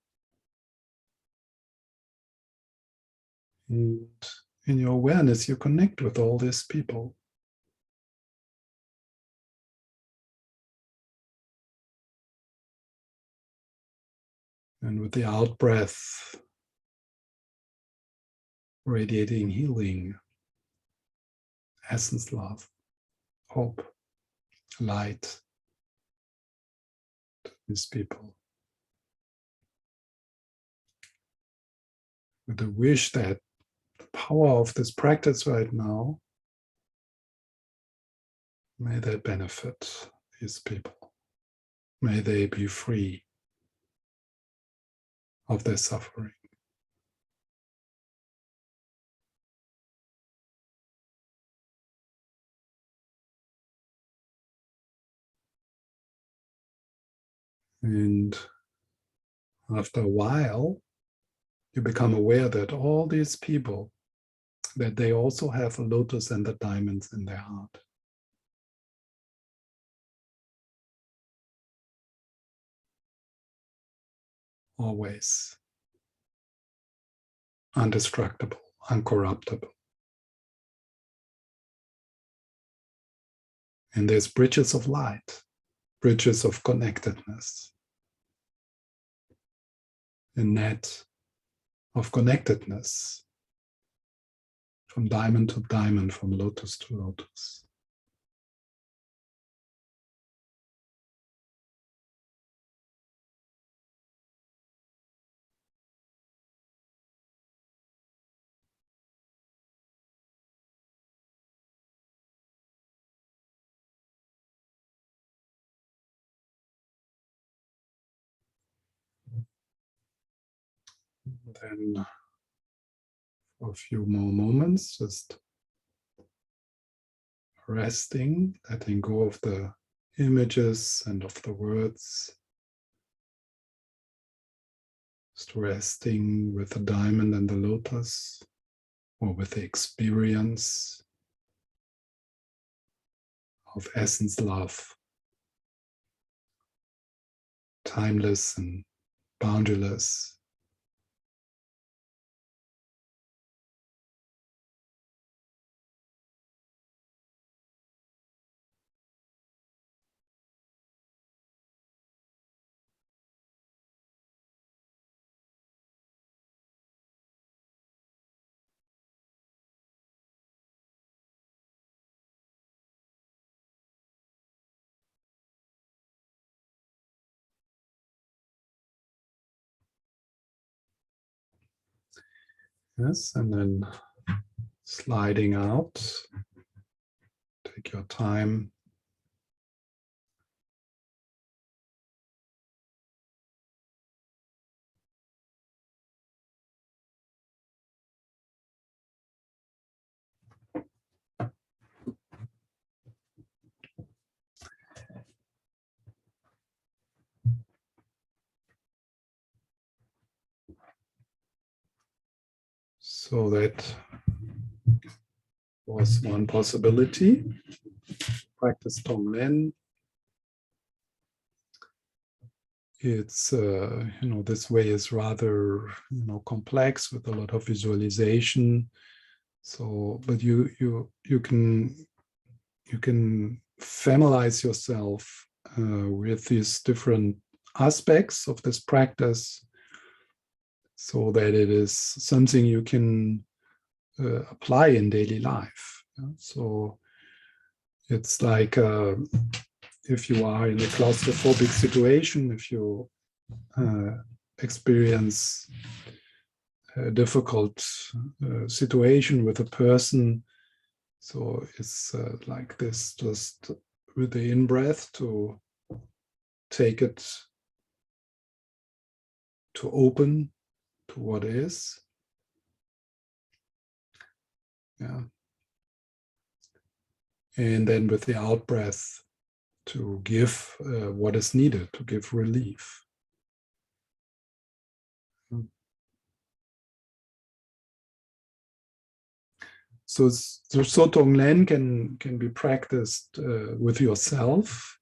And in your awareness, you connect with all these people. And with the out breath, radiating healing, essence love, hope, light to these people. With the wish that the power of this practice right now, may they benefit these people. May they be free of their suffering. And after a while, you become aware that all these people, that they also have a lotus and the diamonds in their heart. Always indestructible, uncorruptible. And there's bridges of light, bridges of connectedness, a net of connectedness from diamond to diamond, from lotus to lotus. Then for a few more moments, just resting, letting go of the images and of the words. Just resting with the diamond and the lotus, or with the experience of essence love, timeless and boundaryless. Yes, and then sliding out. Take your time. So that was one possibility. Practice Tonglen. It's this way is rather complex with a lot of visualization. So, but you can familiarize yourself with these different aspects of this practice, so that it is something you can apply in daily life. So it's like if you are in a claustrophobic situation, if you experience a difficult situation with a person, so it's like this, just with the in-breath to take it, to open to what is. Yeah. And then with the out-breath to give what is needed, to give relief. So Tonglen can be practiced with yourself.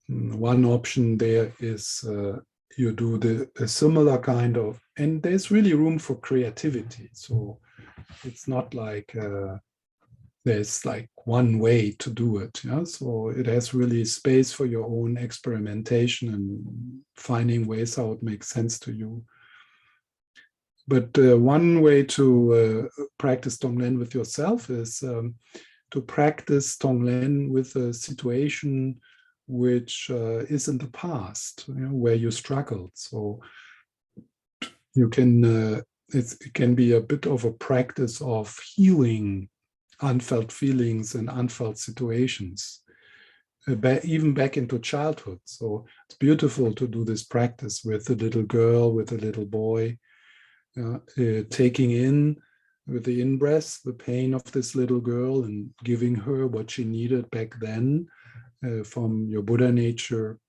One option there is you do a similar kind of, and there's really room for creativity. So it's not like there's like one way to do it. Yeah? So it has really space for your own experimentation and finding ways how it makes sense to you. But one way to practice Tonglen with yourself is to practice Tonglen with a situation which is in the past, where you struggled. So you can, it can be a bit of a practice of healing unfelt feelings and unfelt situations, even back into childhood. So it's beautiful to do this practice with a little girl, with a little boy, taking in with the in-breath the pain of this little girl and giving her what she needed back then from your Buddha nature,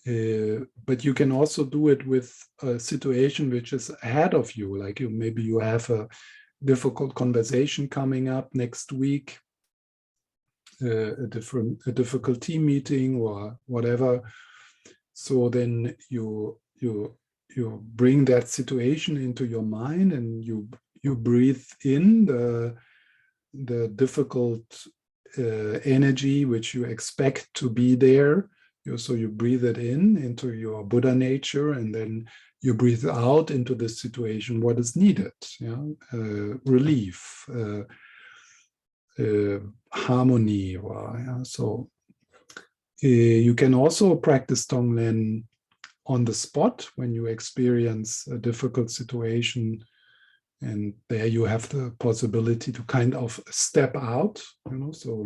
But you can also do it with a situation which is ahead of you, like maybe you have a difficult conversation coming up next week, a difficult team meeting or whatever. So then you bring that situation into your mind, and you breathe in the difficult energy which you expect to be there. So you breathe it in into your Buddha nature, and then you breathe out into the situation what is needed. Relief, harmony. So you can also practice Tonglen on the spot when you experience a difficult situation, and there you have the possibility to kind of step out, so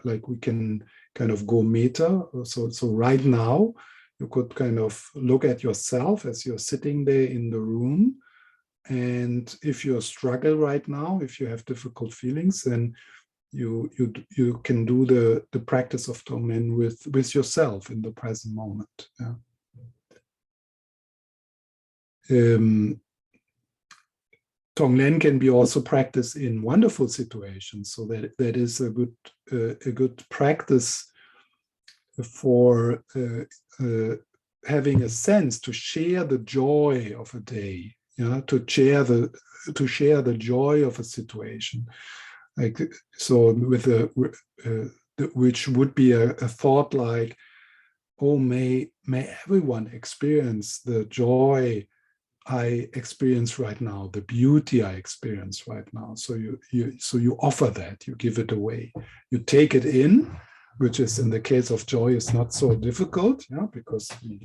like we can kind of go meta. So right now you could kind of look at yourself as you're sitting there in the room, and if you struggle right now, if you have difficult feelings, then you can do the practice of Tonglen with yourself in the present moment. Tonglen can be also practiced in wonderful situations, so that is a good practice for having a sense to share the joy of a day, to share the joy of a situation. Like, so with which would be a thought like, oh, may everyone experience the joy I experience right now, the beauty I experience right now. So you offer that, you give it away, you take it in, which is in the case of joy is not so difficult, because we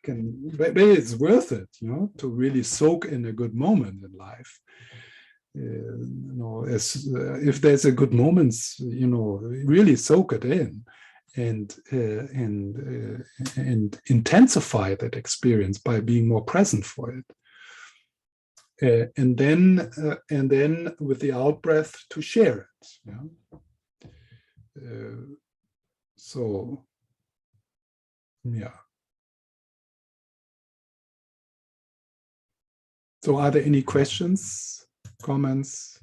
can, but it's worth it, to really soak in a good moment in life. If there's a good moment, really soak it in, and intensify that experience by being more present for it, and then with the out breath to share it. So are there any questions, comments?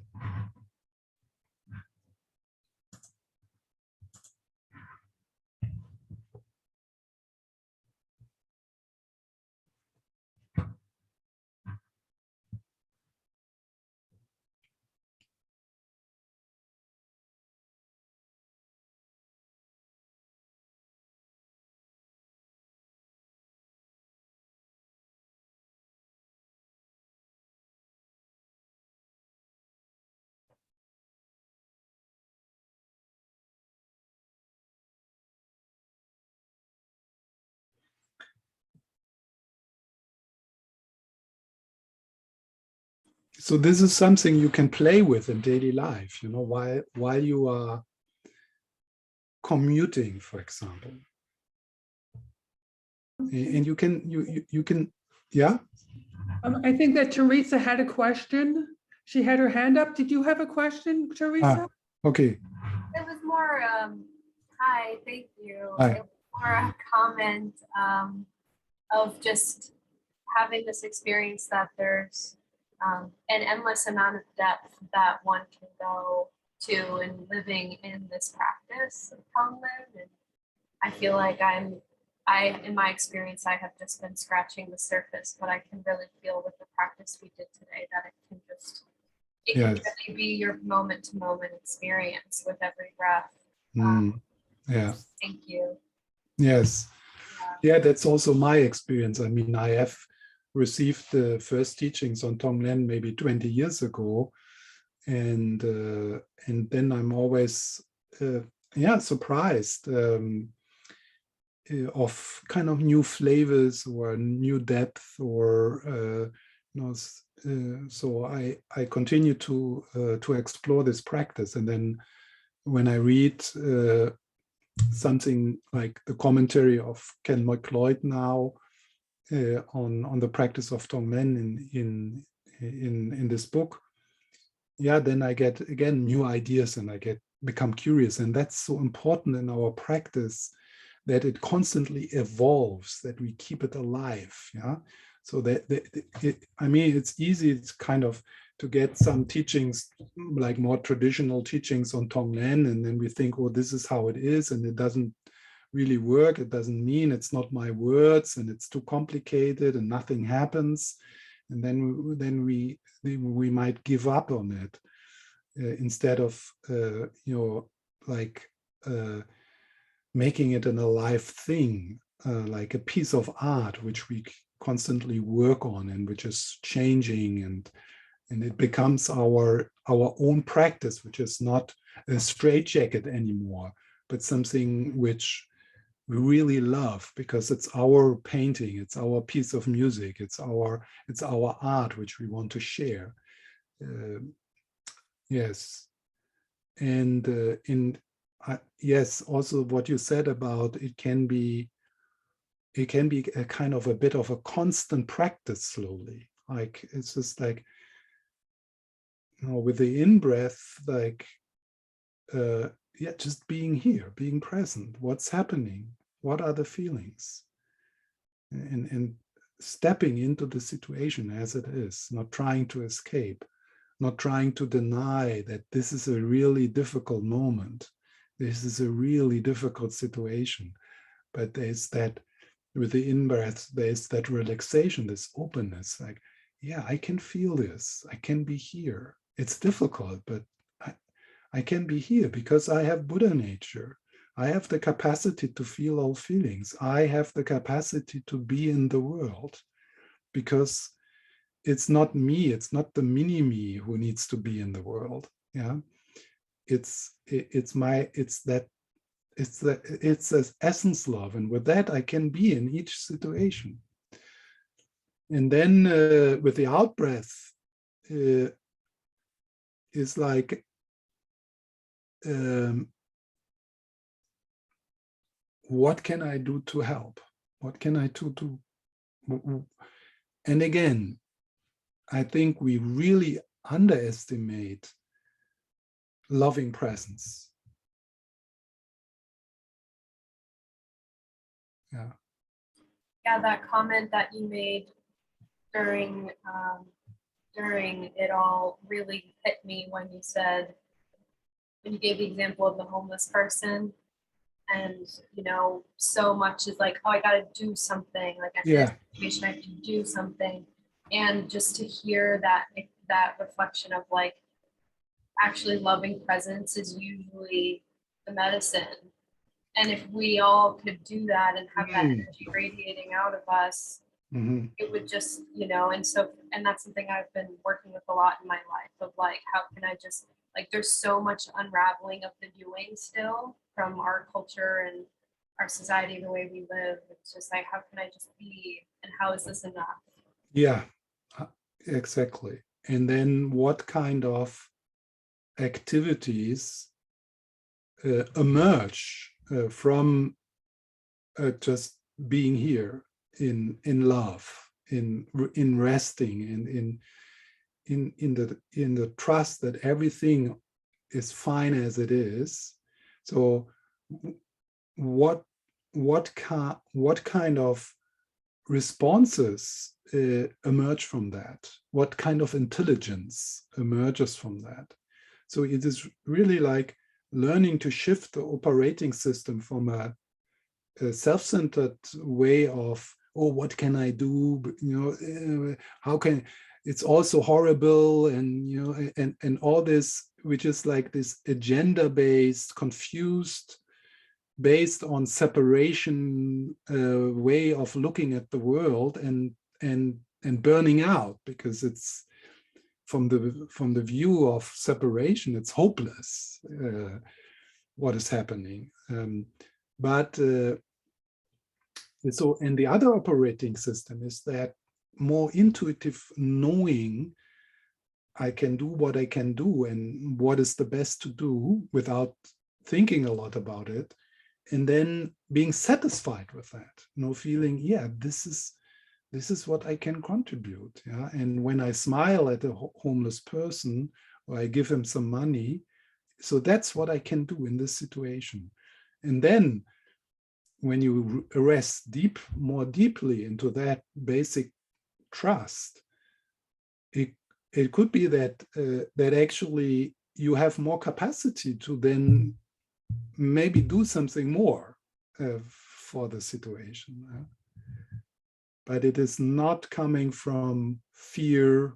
So this is something you can play with in daily life, while you are commuting, for example. And you can, yeah? I think that Teresa had a question. She had her hand up. Did you have a question, Teresa? Okay. It was more, hi, thank you. Hi. It was more a comment of just having this experience that there's an endless amount of depth that one can go to in living in this practice of Tonglen. And I feel like in my experience, I have just been scratching the surface, but I can really feel with the practice we did today that it can really be your moment to moment experience with every breath. Thank you. Yes. Yeah, that's also my experience. I mean, I have received the first teachings on Tonglen maybe 20 years ago, and then I'm always surprised of kind of new flavors or new depth, or so I continue to explore this practice. And then when I read something like the commentary of Ken McLeod now on the practice of Tonglen in this book, then I get again new ideas, and I become curious. And that's so important in our practice, that it constantly evolves, that we keep it alive. Yeah. So I mean, it's easy. It's kind of to get some teachings, like more traditional teachings on Tonglen, and then we think, oh, this is how it is, and it doesn't really work. It doesn't mean, it's not my words, and it's too complicated, and nothing happens, and then we might give up on it instead of making it an alive thing, like a piece of art which we constantly work on and which is changing, and it becomes our own practice, which is not a straitjacket anymore, but something which we really love because it's our painting, it's our piece of music, it's our art which we want to share. Yes, and yes, also what you said about it can be a kind of a bit of a constant practice slowly. Like it's just like, with the in-breath, like just being here, being present, what's happening, what are the feelings, and stepping into the situation as it is, not trying to escape, not trying to deny that this is a really difficult moment, this is a really difficult situation, but there's that, with the in-breath, there's that relaxation, this openness, like, yeah, I can feel this, I can be here. It's difficult, but I can be here because I have Buddha nature. I have the capacity to feel all feelings. I have the capacity to be in the world because it's not me, it's not the mini-me who needs to be in the world. Yeah, it's the essence love, and with that I can be in each situation. And then with the out-breath, is like what can I do to help? What can I do? And again, I think we really underestimate loving presence. Yeah. Yeah, that comment that you made during it all really hit me when you gave the example of the homeless person, and so much is like, oh, I gotta do something, like I'm in this situation, I have to do something, and just to hear that reflection of like, actually loving presence is usually the medicine. And if we all could do that and have that energy radiating out of us, it would just, and that's something I've been working with a lot in my life, of like, how can I just, like, there's so much unraveling of the doing still from our culture and our society, the way we live. It's just like, how can I just be, and how is this enough? Yeah, exactly. And then what kind of activities emerge from just being here in love, in resting, and in the trust that everything is fine as it is. So what kind of responses emerge from that? What kind of intelligence emerges from that? So it is really like learning to shift the operating system from a self-centered way of, oh, what can I do? How can, it's also horrible, and and all this, which is like this agenda-based, confused, based on separation way of looking at the world, and burning out, because it's from the view of separation, it's hopeless what is happening. So, and the other operating system is that more intuitive knowing, I can do what I can do and what is the best to do without thinking a lot about it, and then being satisfied with that, feeling, yeah, this is what I can contribute. Yeah, and when I smile at a homeless person, or I give him some money, so that's what I can do in this situation. And then when you rest more deeply into that basic trust, it could be that that actually you have more capacity to then maybe do something more for the situation. But it is not coming from fear,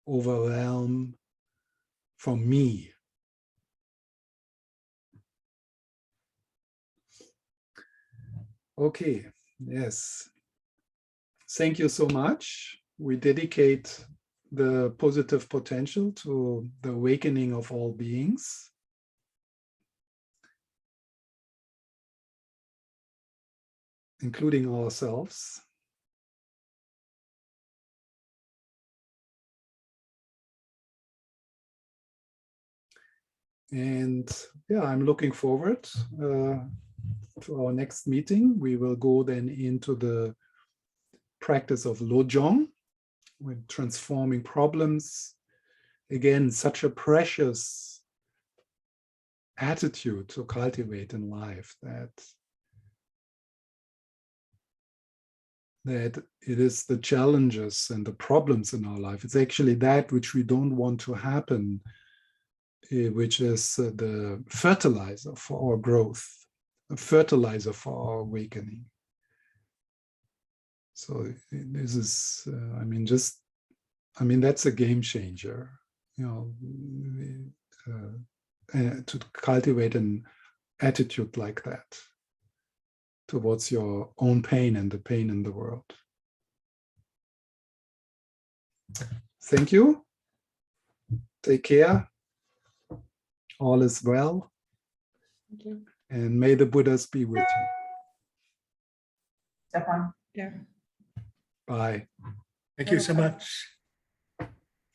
overwhelm, from me. Okay, yes. Thank you so much. We dedicate the positive potential to the awakening of all beings. Including ourselves. And yeah, I'm looking forward to our next meeting. We will go then into the practice of Lojong, with transforming problems. Again, such a precious attitude to cultivate in life, that it is the challenges and the problems in our life. It's actually that which we don't want to happen, which is the fertilizer for our growth, a fertilizer for our awakening. So this is, that's a game changer, to cultivate an attitude like that towards your own pain and the pain in the world. Thank you. Take care. All is well. Thank you. And may the Buddhas be with you. Stephan. Yeah. Bye. Thank you so much.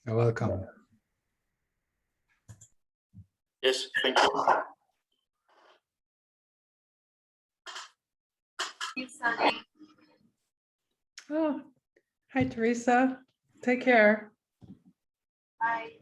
You're welcome. Yes, thank you. Thank you, Sunny. Oh, hi, Teresa. Take care. Bye.